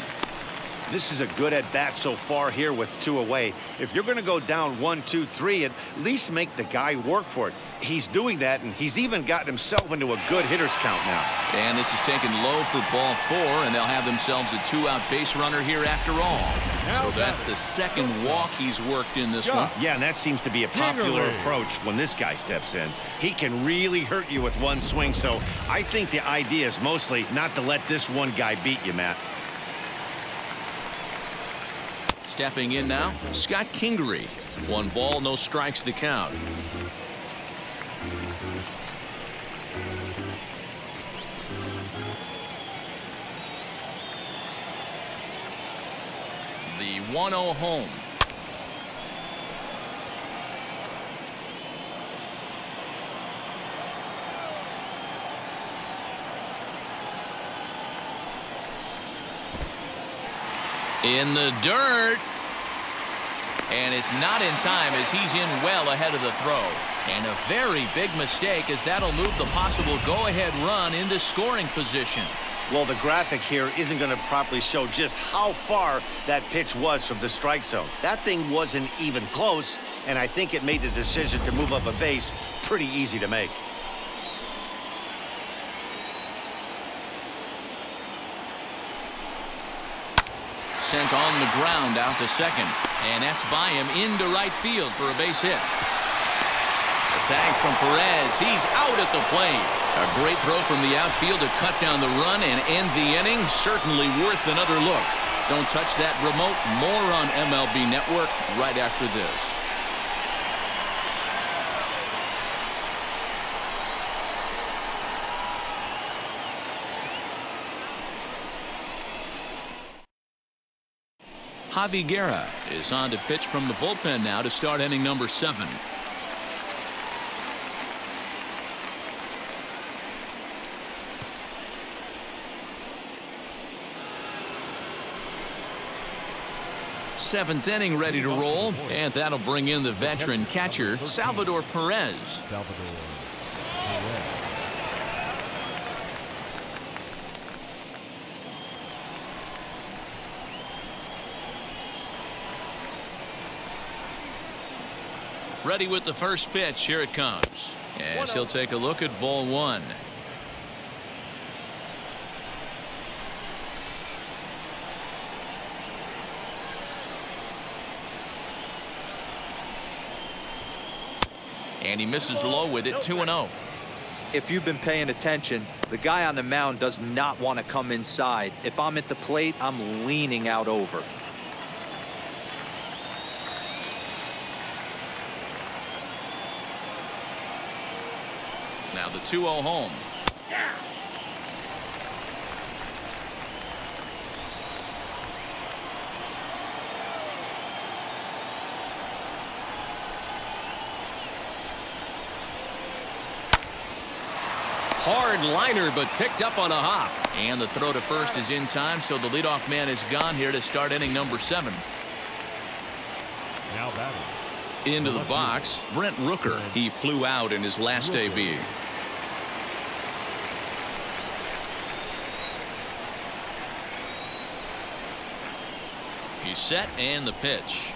This is a good at-bat so far here with 2 away. If you're going to go down 1, 2, 3, at least make the guy work for it. He's doing that, and he's even gotten himself into a good hitter's count now. And this is taken low for ball 4, and they'll have themselves a 2-out base runner here after all. So that's the second walk he's worked in this one. Yeah, and that seems to be a popular approach when this guy steps in. He can really hurt you with one swing, so I think the idea is mostly not to let this one guy beat you, Matt. Stepping in now, Scott Kingery. 1 ball, no strikes to count. The 1-0 home. In the dirt. And it's not in time as he's in well ahead of the throw. And a very big mistake as that'll move the possible go-ahead run into scoring position. Well, the graphic here isn't going to properly show just how far that pitch was from the strike zone. That thing wasn't even close, and I think it made the decision to move up a base pretty easy to make. Sent on the ground out to second, and that's by him into right field for a base hit. The tag from Perez. He's out at the plate. A great throw from the outfield to cut down the run and end the inning. Certainly worth another look. Don't touch that remote. More on MLB Network right after this. Javi Guerra is on to pitch from the bullpen now to start inning number 7. Seventh inning ready to roll, and that'll bring in the veteran catcher Salvador Perez. Ready with the first pitch. Here it comes. Yes, he'll take a look at ball 1. And he misses low with it, 2-0. If you've been paying attention, the guy on the mound does not want to come inside. If I'm at the plate, I'm leaning out over. Now the 2-0 home. Hard liner, but picked up on a hop. And the throw to first is in time, so the leadoff man is gone here to start inning number 7. Now batting. Into the box, Brent Rooker. He flew out in his last debut. He's set, and the pitch.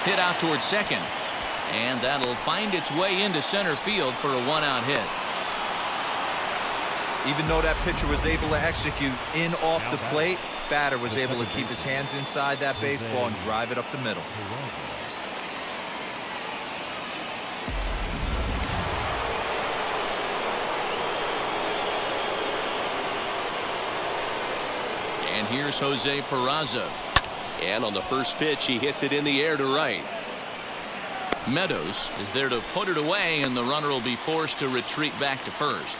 Hit out towards second. And that'll find its way into center field for a 1-out hit. Even though that pitcher was able to execute in off the plate, batter was able to keep his hands inside that baseball and drive it up the middle. And here's Jose Peraza. And on the first pitch, he hits it in the air to right. Meadows is there to put it away, and the runner will be forced to retreat back to first.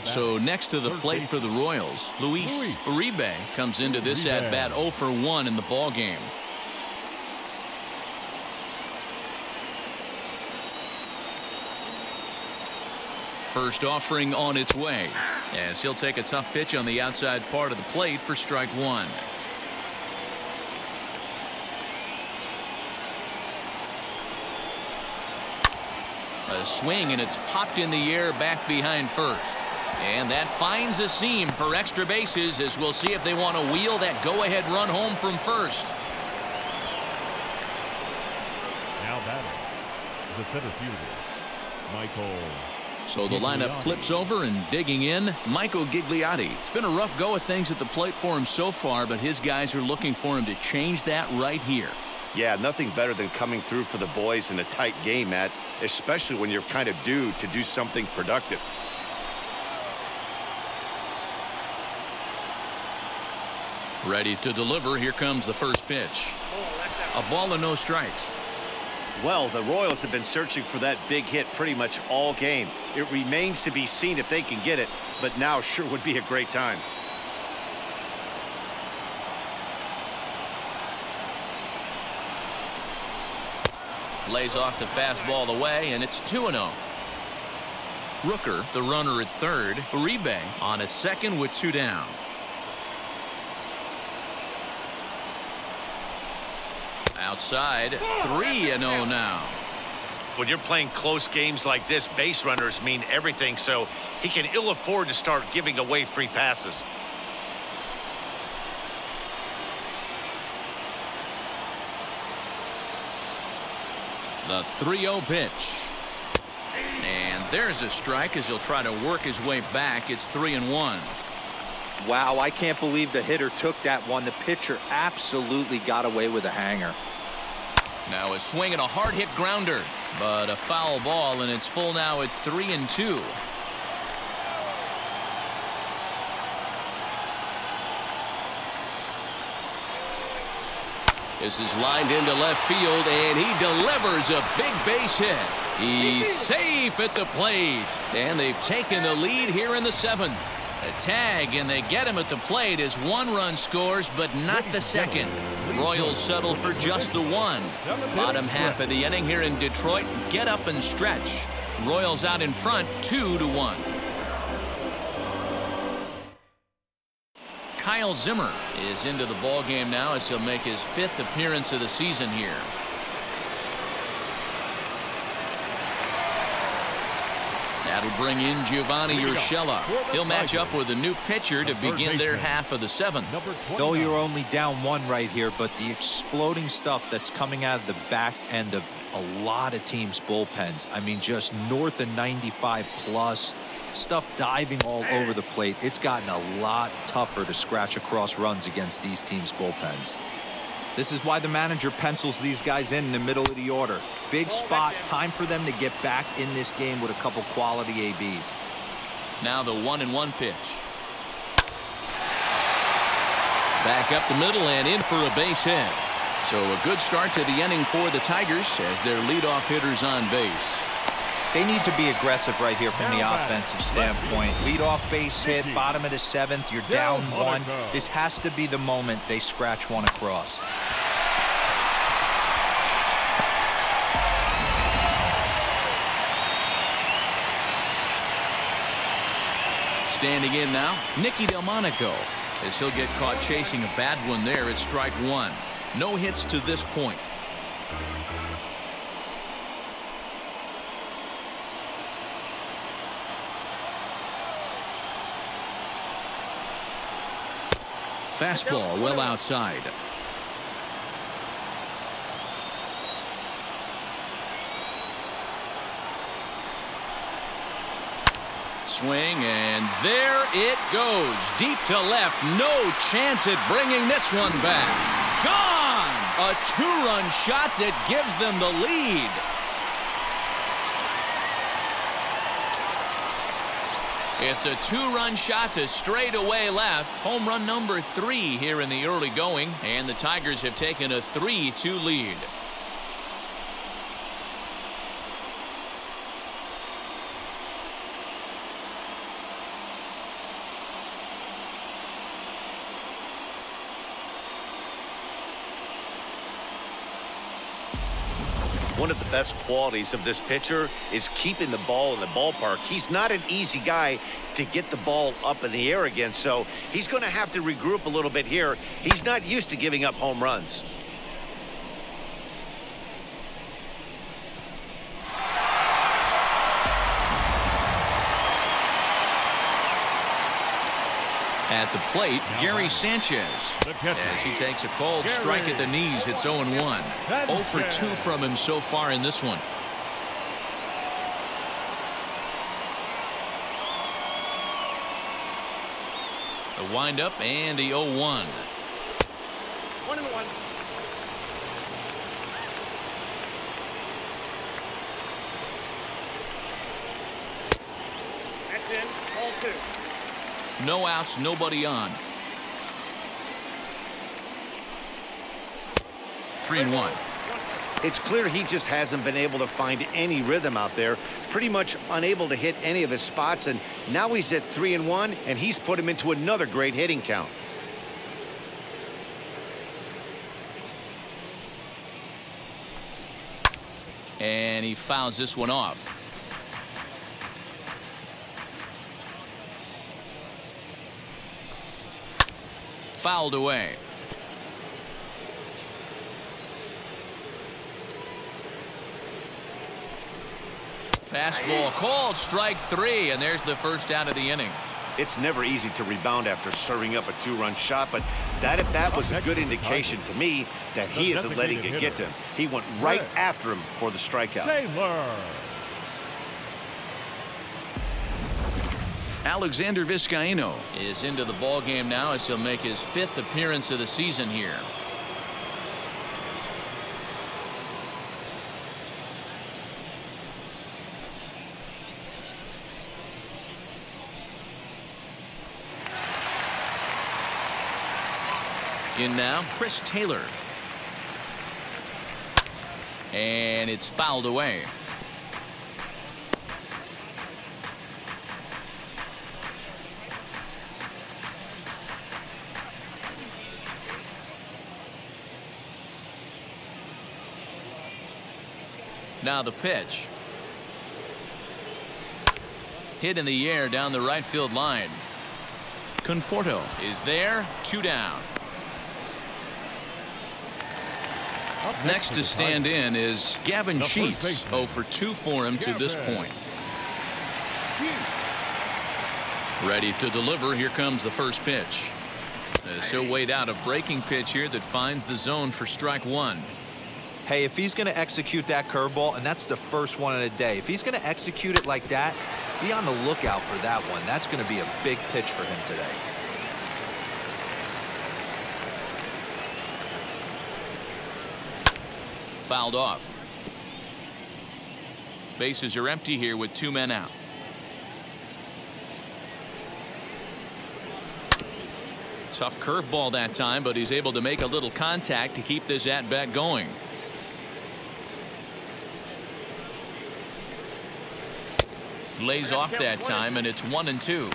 So next to the plate for the Royals, Luis Uribe comes into this at-bat 0 for 1 in the ballgame. First offering on its way, as he'll take a tough pitch on the outside part of the plate for strike 1. A swing, and it's popped in the air back behind first. And that finds a seam for extra bases, as we'll see if they want to wheel that go-ahead run home from first. Now batting, the center fielder, Michael. So the lineup flips over, and digging in, Michael Gigliotti. It's been a rough go of things at the plate for him so far, but his guys are looking for him to change that right here. Yeah, nothing better than coming through for the boys in a tight game, Matt, especially when you're kind of due to do something productive. Ready to deliver. Here comes the first pitch. A ball and no strikes. Well, the Royals have been searching for that big hit pretty much all game. It remains to be seen if they can get it, but now sure would be a great time. Lays off the fastball away, and it's 2-0. Rooker, the runner at third. Uribe on at second with 2 down. Outside, 3-0 now. When you're playing close games like this, base runners mean everything, so he can ill afford to start giving away free passes. The 3-0 pitch. And there's a strike as he'll try to work his way back. It's 3-1. Wow, I can't believe the hitter took that one. The pitcher absolutely got away with a hanger. Now a swing and a hard hit grounder, but a foul ball, and it's full now at 3-2. This is lined into left field, and he delivers a big base hit. He's safe at the plate, and they've taken the lead here in the 7th. A tag, and they get him at the plate as 1 run scores, but not the second. Royals settle for just the 1. Bottom half of the inning here in Detroit. Get up and stretch. Royals out in front, 2-1. Kyle Zimmer is into the ball game now as he'll make his 5th appearance of the season here. That'll bring in Giovanni Urshela. He'll match up with a new pitcher to begin their half of the 7th. No, you're only down 1 right here, but the exploding stuff that's coming out of the back end of a lot of teams' bullpens. I mean, just north of 95 plus. Stuff diving all over the plate. It's gotten a lot tougher to scratch across runs against these teams' bullpens. This is why the manager pencils these guys in the middle of the order. Big spot, time for them to get back in this game with a couple quality ABs. Now the 1-1 pitch. Back up the middle and in for a base hit. So a good start to the inning for the Tigers as their leadoff hitter's on base. They need to be aggressive right here from the offensive standpoint. Leadoff base hit, bottom of the 7th, you're down 1. This has to be the moment they scratch 1 across. Standing in now, Nicky Delmonico, as he'll get caught chasing a bad one there at strike 1. No hits to this point. Fastball well outside. Swing, and there it goes. Deep to left. No chance at bringing this one back. Gone! A 2-run shot that gives them the lead. It's a 2-run shot to straightaway left. Home run number 3 here in the early going, and the Tigers have taken a 3-2 lead. One of the best qualities of this pitcher is keeping the ball in the ballpark. He's not an easy guy to get the ball up in the air again, so he's going to have to regroup a little bit here. He's not used to giving up home runs. At the plate, Gary Sanchez. As he takes a cold strike at the knees, it's 0-1. 0 for 2 from him so far in this one. The windup and the 0-1. 1-1. That's in. Ball 2. No outs, nobody on. 3-1. It's clear he just hasn't been able to find any rhythm out there. Pretty much unable to hit any of his spots, and now he's at 3-1, and he's put him into another great hitting count. And he fouls this one off. Fouled away. Fastball called, strike 3, and there's the first out of the inning. It's never easy to rebound after serving up a 2-run shot, but that at bat was a good indication to me that he isn't letting it get to him. He went right after him for the strikeout. Alexander Vizcaíno is into the ball game now as he'll make his 5th appearance of the season here. In now, Chris Taylor. And it's fouled away. Now the pitch. Hit in the air down the right field line. Conforto is there, 2 down. Next to stand in is Gavin Sheets. 0 for 2 for him to this point. Ready to deliver. Here comes the first pitch. He'll wait out a breaking pitch here that finds the zone for strike 1. Hey, if he's going to execute that curveball, and that's the first one of the day, if he's going to execute it like that, be on the lookout for that one. That's going to be a big pitch for him today. Fouled off. Bases are empty here with 2 men out. Tough curveball that time, but he's able to make a little contact to keep this at-bat going. Lays off that time, and it's 1-2.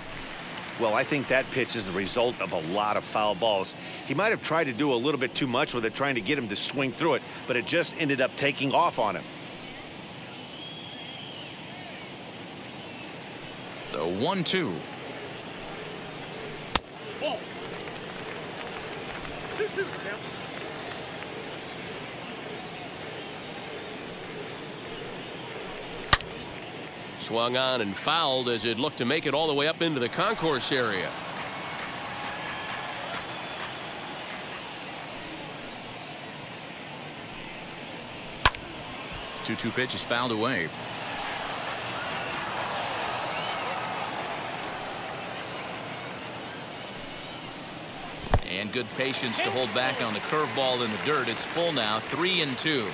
Well, I think that pitch is the result of a lot of foul balls. He might have tried to do a little bit too much with it, trying to get him to swing through it, but it just ended up taking off on him. The 1-2. Ball. 2-2. Swung on and fouled as it looked to make it all the way up into the concourse area. Two pitch is fouled away. And good patience to hold back on the curveball in the dirt. It's full now, 3-2.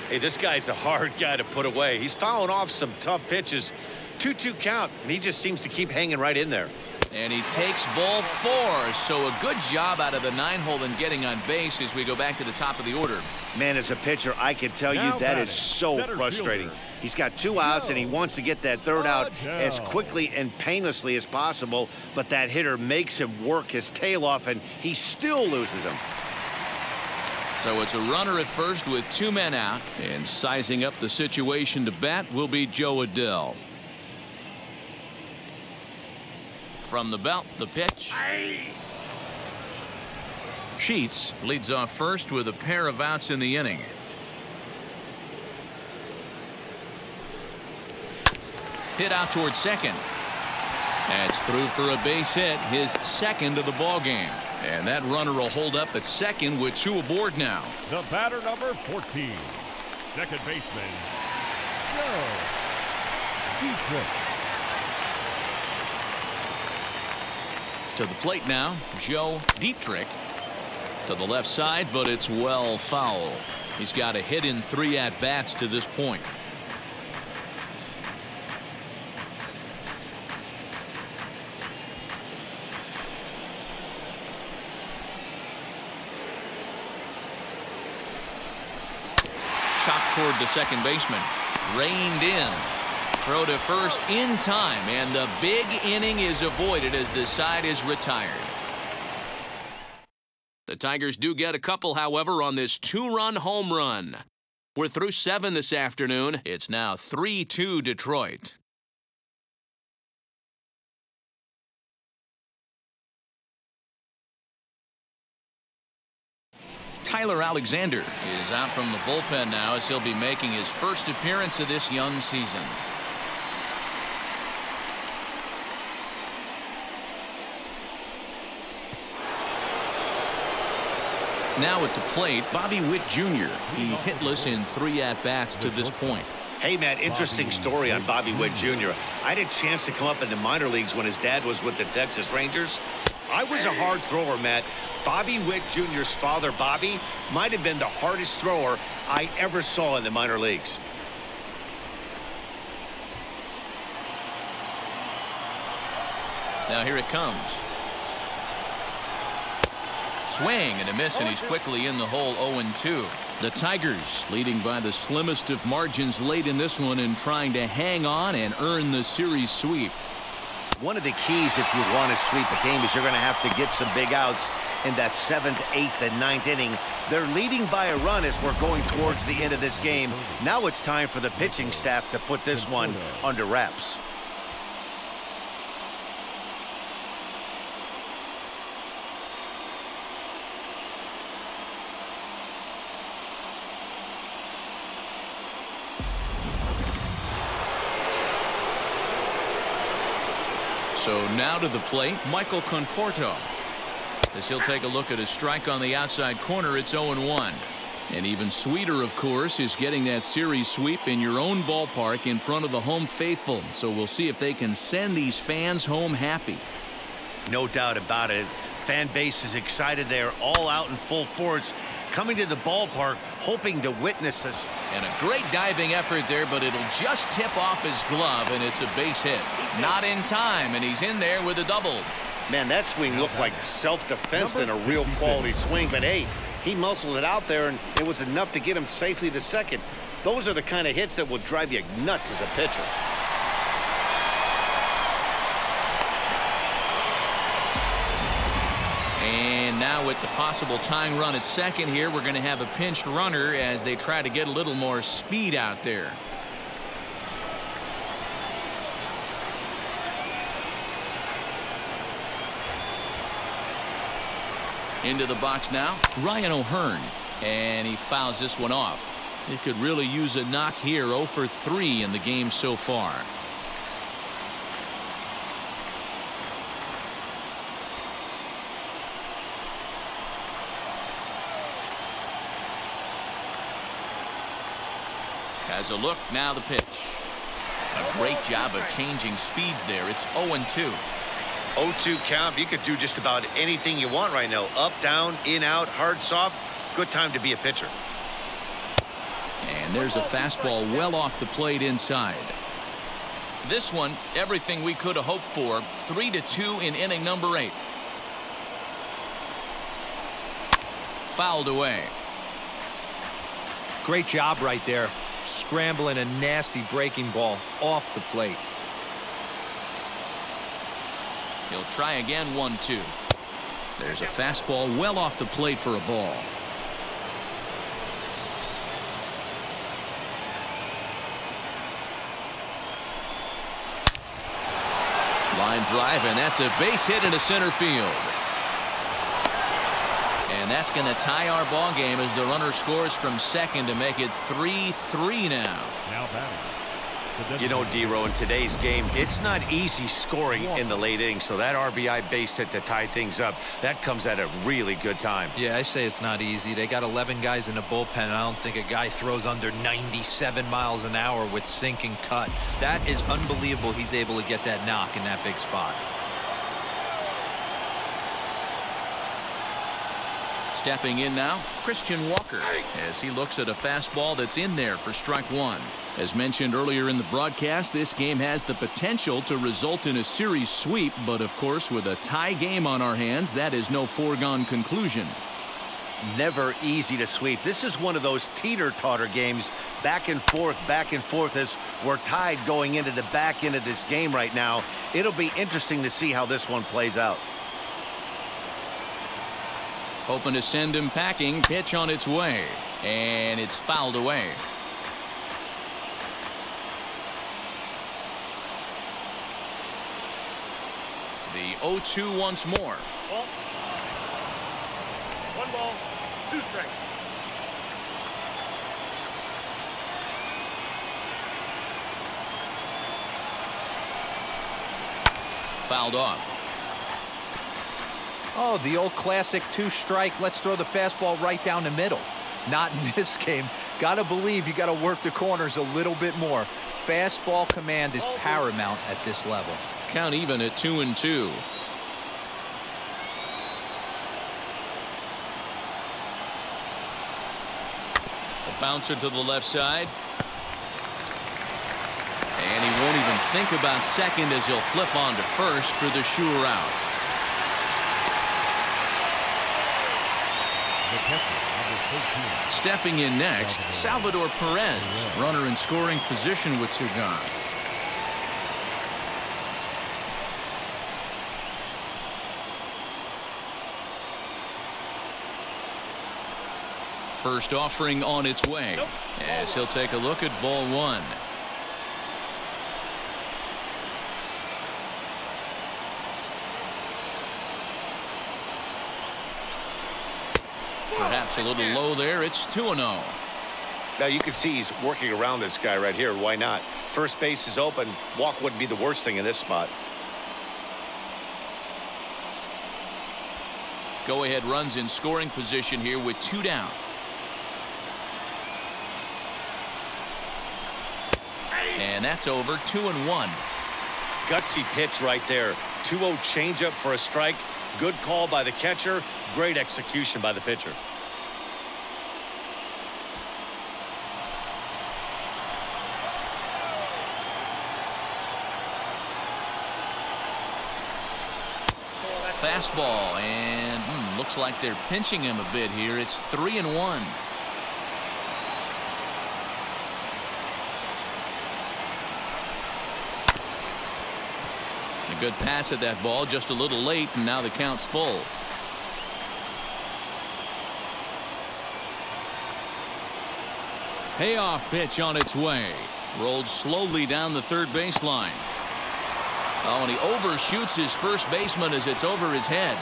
Hey, this guy's a hard guy to put away. He's fouling off some tough pitches. 2-2 count, and he just seems to keep hanging right in there. And he takes ball 4. So a good job out of the 9-hole and getting on base as we go back to the top of the order. Man, as a pitcher, I can tell you that is so frustrating. He's got 2 outs, and he wants to get that 3rd out as quickly and painlessly as possible, but that hitter makes him work his tail off, and he still loses him. So it's a runner at first with 2 men out, and sizing up the situation to bat will be Joe Waddell. From the belt, the pitch. Sheets leads off first with a pair of outs in the inning. Hit out towards second. That's through for a base hit, his second of the ball game. And that runner will hold up at second with 2 aboard now. The batter, number 14, second baseman, Joe Dietrich. To the plate now, Joe Dietrich. To the left side, but it's well foul. He's got a hit in 3 at-bats to this point. Chopped toward the second baseman. Reined in. Throw to first in time, and the big inning is avoided as the side is retired. The Tigers do get a couple, however, on this 2-run home run. We're through 7 this afternoon. It's now 3-2 Detroit. Tyler Alexander is out from the bullpen now as he'll be making his first appearance of this young season. Now at the plate, Bobby Witt Jr. He's hitless in 3 at-bats to this point. Hey, Matt, interesting story on Bobby Witt Jr. I had a chance to come up in the minor leagues when his dad was with the Texas Rangers. I was a hard thrower, Matt. Bobby Witt Jr.'s father, Bobby, might have been the hardest thrower I ever saw in the minor leagues. Now here it comes. Swing and a miss, and he's quickly in the hole. 0-2. The Tigers leading by the slimmest of margins late in this one and trying to hang on and earn the series sweep. One of the keys if you want to sweep a game is you're going to have to get some big outs in that 7th, 8th, and 9th inning. They're leading by a run as we're going towards the end of this game. Now it's time for the pitching staff to put this one under wraps. So now to the plate, Michael Conforto. As he'll take a look at a strike on the outside corner, it's 0-1. And even sweeter, of course, is getting that series sweep in your own ballpark in front of the home faithful. So we'll see if they can send these fans home happy. No doubt about it. Fan base is excited. They're all out in full force, coming to the ballpark, hoping to witness this. And a great diving effort there, but it'll just tip off his glove, and it's a base hit. Not in time, and he's in there with a double. Man, that swing looked like self-defense than a real quality swing. But, hey, he muscled it out there, and it was enough to get him safely to second. Those are the kind of hits that will drive you nuts as a pitcher. And now with the possible tying run at second here, we're going to have a pinched runner as they try to get a little more speed out there. Into the box now, Ryan O'Hearn, and he fouls this one off. He could really use a knock here. 0 for 3 in the game so far. Has a look, now the pitch. A great job of changing speeds there. It's 0-2. 0-2 count. You could do just about anything you want right now. Up, down, in, out, hard, soft. Good time to be a pitcher. And there's a fastball well off the plate inside. This one, everything we could have hoped for. 3-2 in inning number 8. Fouled away. Great job right there. Scrambling a nasty breaking ball off the plate. He'll try again. 1-2. There's a fastball well off the plate for a ball. Line drive, and that's a base hit into center field. And that's going to tie our ball game as the runner scores from second to make it 3-3 now. Now batting, You know, D-Row, in today's game, it's not easy scoring in the late innings, so that RBI base hit to tie things up, that comes at a really good time. Yeah, I say it's not easy. They got 11 guys in the bullpen, and I don't think a guy throws under 97 miles an hour with sink and cut. That is unbelievable he's able to get that knock in that big spot. Stepping in now, Christian Walker, as he looks at a fastball that's in there for strike one. As mentioned earlier in the broadcast, this game has the potential to result in a series sweep, but of course, with a tie game on our hands, that is no foregone conclusion. Never easy to sweep. This is one of those teeter-totter games, back and forth as we're tied going into the back end of this game right now. It'll be interesting to see how this one plays out. Hoping to send him packing. Pitch on its way, and it's fouled away. The 0-2 once more. Ball. 1 ball, 2 strikes. Fouled off. Oh, the old classic 2-strike. Let's throw the fastball right down the middle. Not in this game. Got to believe you got to work the corners a little bit more. Fastball command is paramount at this level. Count even at 2-2. A bouncer to the left side. And he won't even think about second as he'll flip on to first for the sure out. Stepping in next, Salvador Perez, runner in scoring position with 2 gone. First offering on its way, as he'll take a look at ball 1. Perhaps a little low there. It's 2-0. Now you can see he's working around this guy right here. Why not? First base is open. Walk wouldn't be the worst thing in this spot. Go ahead runs in scoring position here with 2 down. And that's over. 2-1. Gutsy pitch right there. 2-0 changeup for a strike. Good call by the catcher. Great execution by the pitcher. Fastball, and looks like they're pinching him a bit here. It's 3-1. A good pass at that ball, just a little late, and now the count's full. Payoff pitch on its way. Rolled slowly down the third baseline. Oh, and he overshoots his first baseman as it's over his head.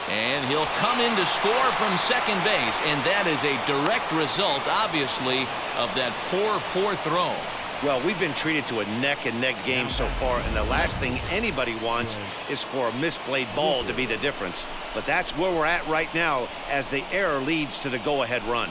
And he'll come in to score from second base. And that is a direct result, obviously, of that poor throw. Well, we've been treated to a neck-and-neck game so far, and the last thing anybody wants is for a misplayed ball to be the difference. But that's where we're at right now as the error leads to the go-ahead run.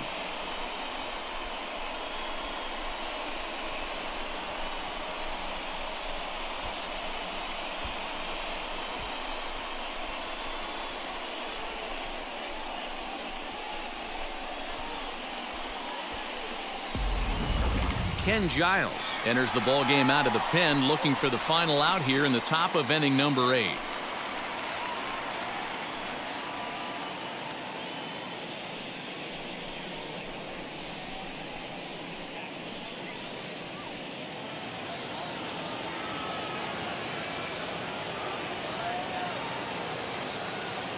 Ken Giles enters the ball game out of the pen, looking for the final out here in the top of inning number 8.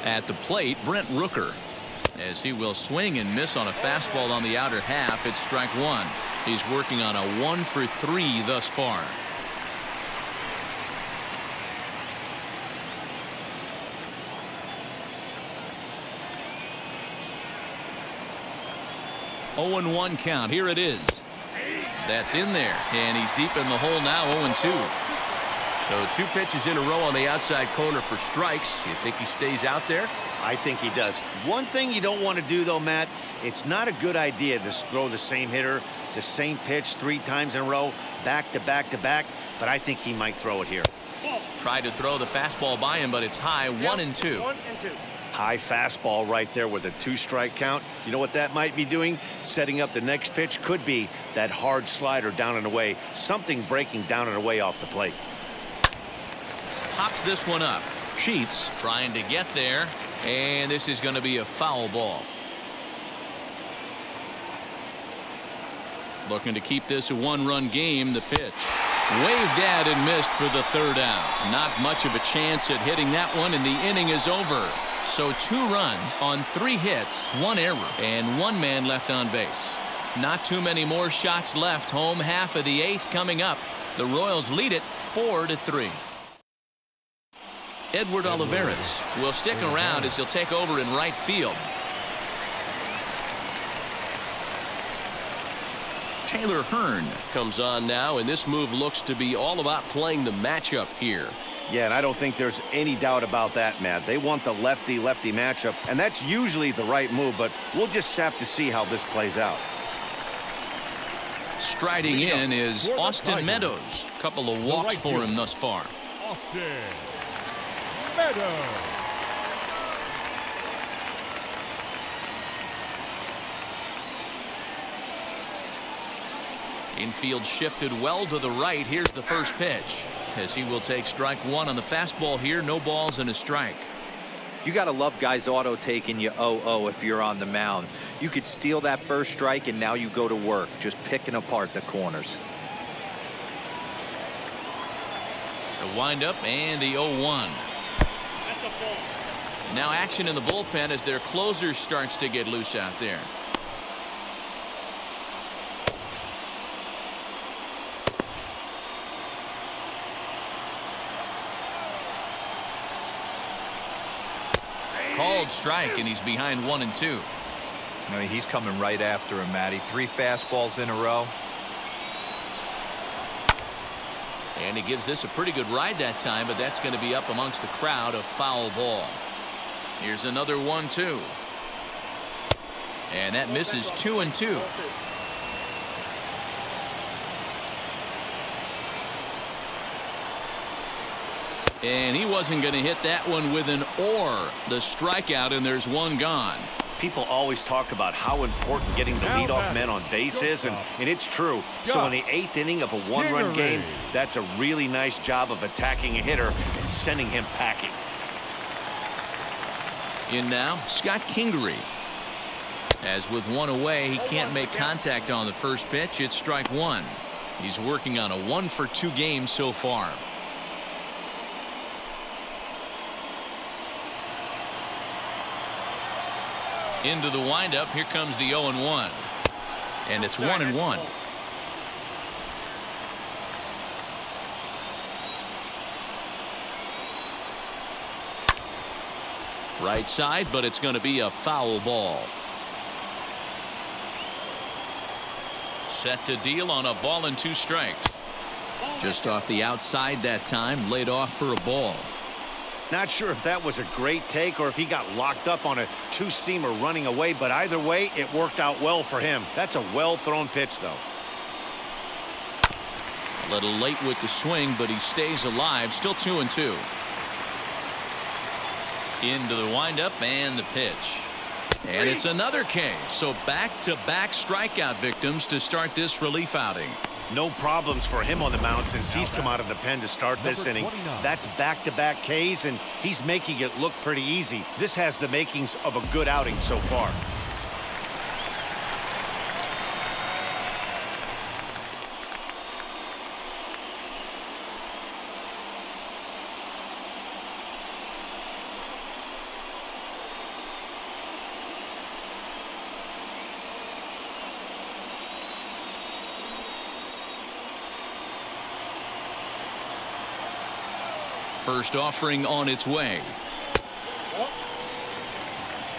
At the plate, Brent Rooker, as he will swing and miss on a fastball on the outer half. It's strike 1. He's working on a 1-for-3 thus far. Oh, 0-1 count. Here it is. That's in there, and he's deep in the hole now, 0-2. So 2 pitches in a row on the outside corner for strikes. You think he stays out there? I think he does. One thing you don't want to do, though, Matt, it's not a good idea to throw the same hitter, the same pitch 3 times in a row, back to back to back, but I think he might throw it here. Tried to throw the fastball by him, but it's high, 1-2. High fastball right there with a 2-strike count. You know what that might be doing? Setting up the next pitch. Could be that hard slider down and away. Something breaking down and away off the plate. Pops this one up. Sheets trying to get there, and this is going to be a foul ball. Looking to keep this a 1-run game. The pitch waved at and missed for the 3rd out. Not much of a chance at hitting that one, and the inning is over. So 2 runs on 3 hits, 1 error, and 1 man left on base. Not too many more shots left. Home half of the 8th coming up. The Royals lead it 4-3. Edward Olivares will stick around as he'll take over in right field. Taylor Hearn comes on now, and this move looks to be all about playing the matchup here. Yeah, and I don't think there's any doubt about that, Matt. They want the lefty-lefty matchup, and that's usually the right move, but we'll just have to see how this plays out. Striding in is Austin Meadows. A couple of walks for him thus far. Austin Meadows. Infield shifted well to the right. Here's the first pitch, as he will take strike 1 on the fastball here. No balls and a strike. You got to love guys auto taking you 0-0 if you're on the mound. You could steal that first strike, and now you go to work just picking apart the corners. The windup and the 0-1. Now action in the bullpen as their closer starts to get loose out there. Called strike, and he's behind 1-2. I mean, he's coming right after him, Matty. 3 fastballs in a row. And he gives this a pretty good ride that time, but that's going to be up amongst the crowd. A foul ball. Here's another 1-2. And that misses 2-2. And he wasn't going to hit that one with an or. The strikeout, and there's 1 gone. People always talk about how important getting the leadoff men on base is, and it's true. So in the 8th inning of a 1-run game, that's a really nice job of attacking a hitter and sending him packing. In now, Scott Kingery. As with 1 away, he can't make contact on the first pitch. It's strike 1. He's working on a 1-for-2 game so far. Into the windup. Here comes the 0-1. And it's 1-1. Right side, but it's going to be a foul ball. Set to deal on a ball and 2 strikes. Just off the outside that time, laid off for a ball. Not sure if that was a great take or if he got locked up on a 2-seamer running away, but either way, it worked out well for him. That's a well-thrown pitch, though. A little late with the swing, but he stays alive. Still 2-2. Into the windup and the pitch. And it's another K. So back-to-back strikeout victims to start this relief outing. No problems for him on the mound since he's come out of the pen to start this inning. That's back-to-back Ks, and he's making it look pretty easy. This has the makings of a good outing so far. First offering on its way.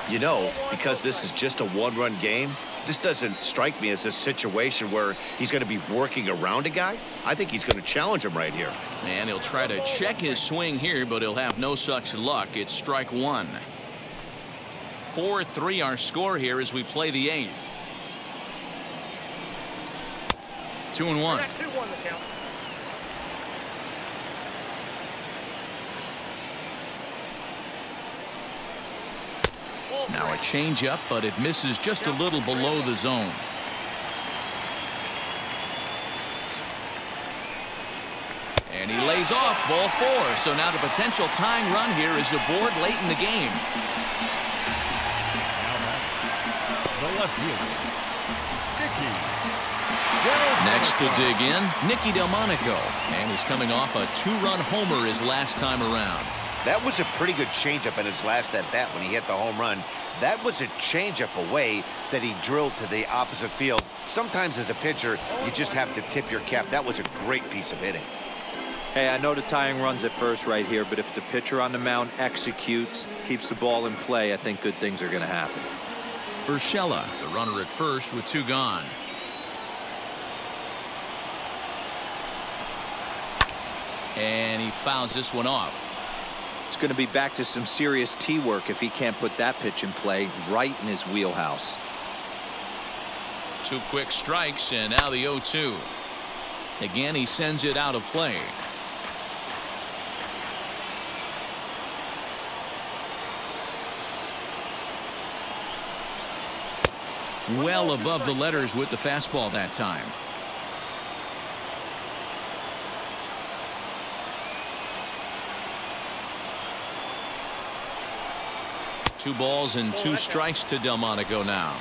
You know, because this is just a 1-run game, This doesn't strike me as a situation where he's going to be working around a guy. I think he's going to challenge him right here. And he'll try to check his swing here, but he'll have no such luck. It's strike one. 4-3 our score here as we play the 8th. 2-1. Now a changeup, but it misses just a little below the zone. And he lays off ball 4. So now the potential tying run here is aboard late in the game. The left fielder, Next to dig in, Nicky Delmonico. And he's coming off a 2-run homer his last time around. That was a pretty good changeup in his last at-bat when he hit the home run. That was a changeup away that he drilled to the opposite field. Sometimes as a pitcher, you just have to tip your cap. That was a great piece of hitting. Hey, I know the tying run's at first right here, but if the pitcher on the mound executes, keeps the ball in play, I think good things are going to happen. Urshela, the runner at first with 2 gone. And he fouls this one off. It's going to be back to some serious tee work if he can't put that pitch in play right in his wheelhouse. 2 quick strikes, and now the 0-2. Again, he sends it out of play. Well above the letters with the fastball that time. Two balls and 2 strikes to Delmonico now.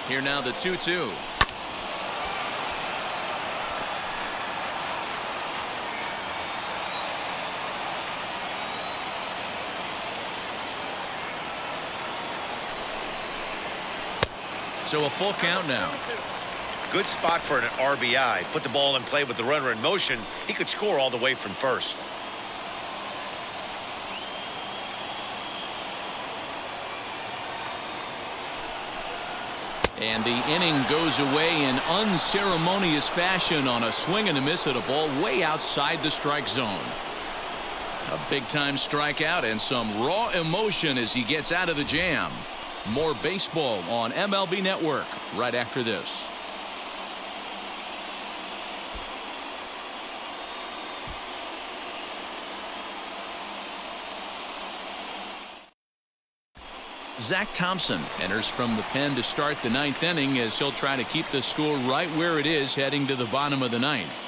Here now the 2-2. So a full count now. Good spot for an RBI. Put the ball in play with the runner in motion. He could score all the way from first. And the inning goes away in unceremonious fashion on a swing and a miss at a ball way outside the strike zone. A big-time strikeout and some raw emotion as he gets out of the jam. More baseball on MLB Network right after this. Zach Thompson enters from the pen to start the 9th inning as he'll try to keep the score right where it is heading to the bottom of the 9th.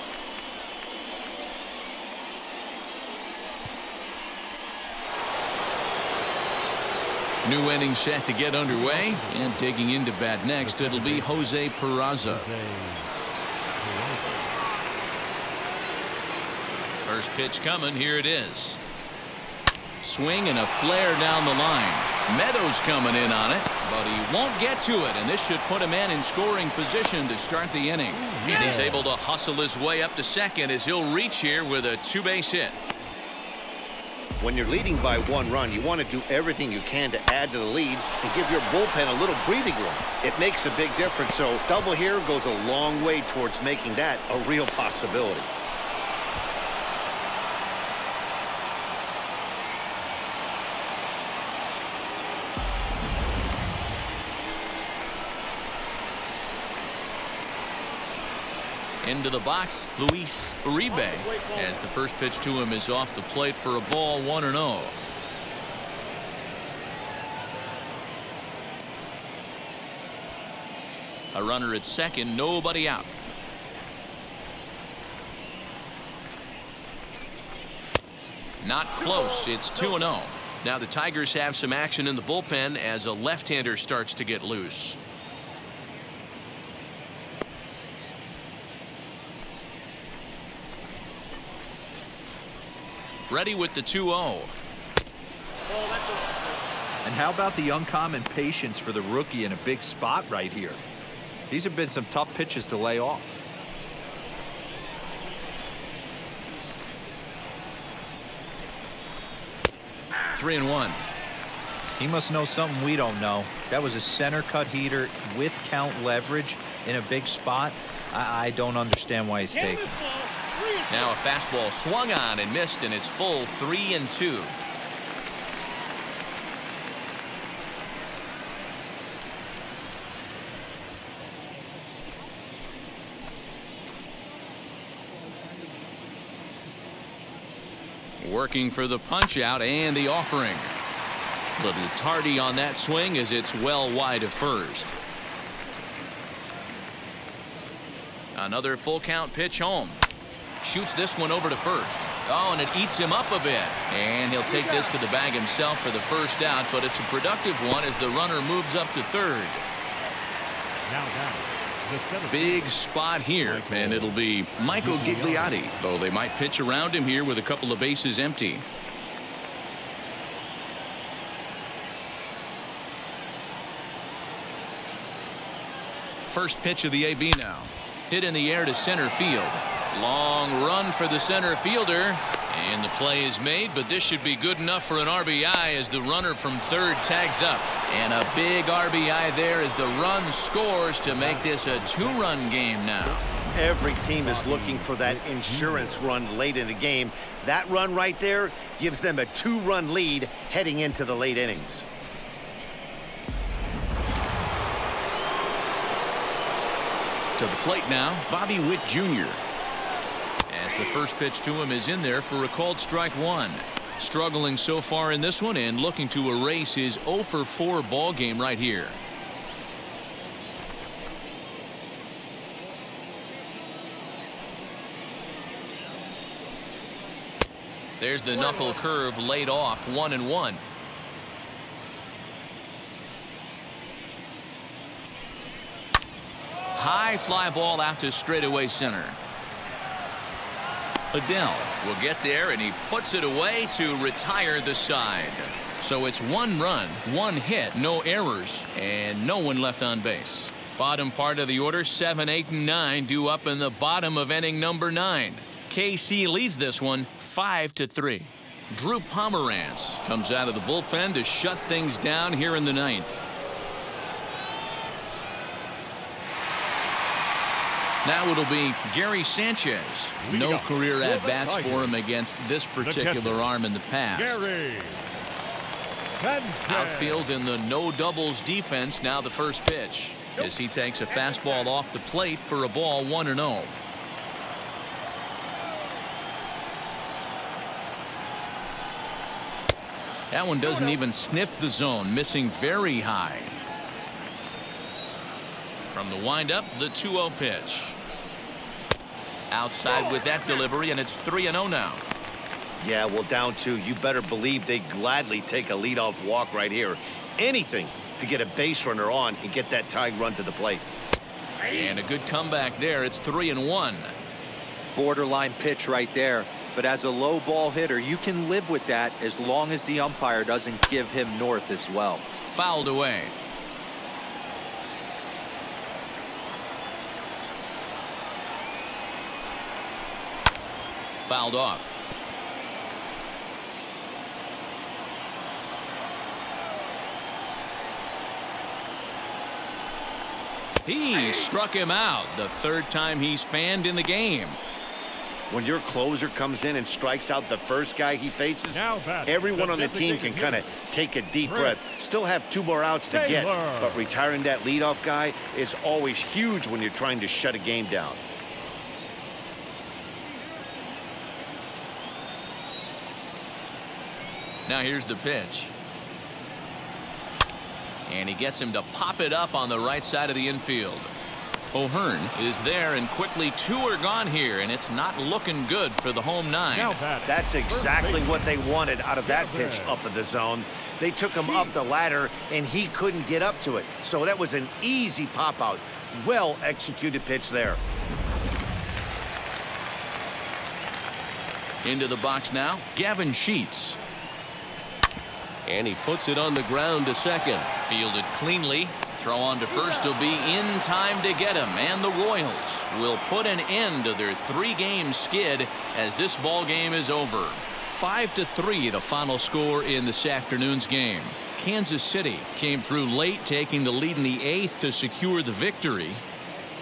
New inning set to get underway, and digging into bat next, it'll be Jose Peraza. First pitch coming, here it is. Swing and a flare down the line. Meadows coming in on it, but he won't get to it, and this should put a man in scoring position to start the inning. And he's able to hustle his way up to second as he'll reach here with a 2-base hit. When you're leading by 1 run, you want to do everything you can to add to the lead and give your bullpen a little breathing room. It makes a big difference, so double here goes a long way towards making that a real possibility. Into the box, Luis Uribe, as the first pitch to him is off the plate for a ball, 1-0. A runner at second, nobody out. Not close. It's 2-0. Now the Tigers have some action in the bullpen as a left-hander starts to get loose. Ready with the 2-0. And how about the uncommon patience for the rookie in a big spot right here? These have been some tough pitches to lay off. 3-1. He must know something we don't know. That was a center cut heater with count leverage in a big spot. I don't understand why he's taking. Now a fastball swung on and missed, and it's full 3-2. Working for the punch out and the offering. Little tardy on that swing as it's well wide of first. Another full count pitch home. Shoots this one over to first. Oh, and it eats him up a bit. And he'll take this to the bag himself for the first out, but it's a productive one as the runner moves up to third. Now down. Big spot here, and it'll be Michael Gigliotti, though they might pitch around him here with a couple of bases empty. First pitch of the AB now. Hit in the air to center field. Long run for the center fielder. And the play is made, but this should be good enough for an RBI as the runner from third tags up. And a big RBI there as the run scores to make this a two-run game now. Every team is looking for that insurance run late in the game. That run right there gives them a two-run lead heading into the late innings. To the plate now, Bobby Witt Jr. As the first pitch to him is in there for a called strike one. Struggling so far in this one and looking to erase his 0-for-4 ball game right here. There's the knuckle curve laid off, 1-1. High fly ball out to straightaway center. Waddell will get there, and he puts it away to retire the side. So it's one run, one hit, no errors, and no one left on base. Bottom part of the order, 7, 8, and 9 due up in the bottom of inning number 9. KC leads this one 5-3. Drew Pomerantz comes out of the bullpen to shut things down here in the 9th. Now it'll be Gary Sanchez. No career at-bats for him against this particular arm in the past. Outfield in the no doubles defense. Now the first pitch as he takes a fastball off the plate for a ball, 1-0. That one doesn't even sniff the zone, missing very high. From the windup, the 2-0 pitch. Outside with that delivery, and it's 3-0 now. Yeah, well, down 2, you better believe they gladly take a leadoff walk right here. Anything to get a base runner on and get that tying run to the plate. And a good comeback there. It's 3-1. Borderline pitch right there. But as a low ball hitter, you can live with that as long as the umpire doesn't give him north as well. Fouled away. Fouled off. He struck him out the third time he's fanned in the game. When your closer comes in and strikes out the first guy he faces, everyone on the team can kind of take a deep breath. Still have 2 more outs to get, but retiring that leadoff guy is always huge when you're trying to shut a game down. Now here's the pitch. And he gets him to pop it up on the right side of the infield. O'Hearn is there, and quickly 2 are gone here, and it's not looking good for the home 9. That's exactly what they wanted out of that pitch up in the zone. They took him up the ladder, and he couldn't get up to it. So that was an easy pop-out. Well-executed pitch there. Into the box now, Gavin Sheets. And he puts it on the ground to second. Fielded cleanly. Throw on to first will be in time to get him. And the Royals will put an end to their 3-game skid as this ball game is over. 5-3 the final score in this afternoon's game. Kansas City came through late, taking the lead in the 8th to secure the victory.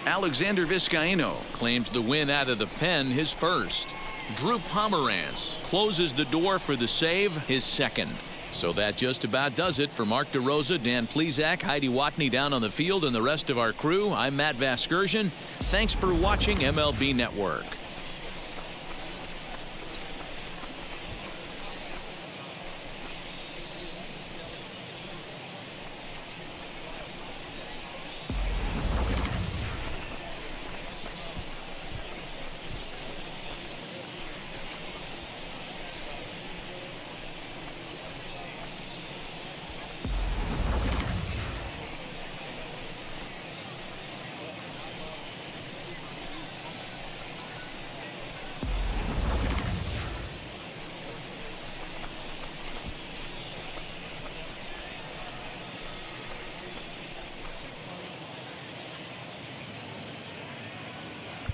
Alexander Vizcaino claims the win out of the pen, his first. Drew Pomerantz closes the door for the save, his second. So that just about does it for Mark DeRosa, Dan Plesac, Heidi Watney down on the field, and the rest of our crew. I'm Matt Vasgersian. Thanks for watching MLB Network.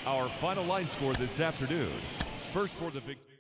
Our final line score this afternoon. First for the victory.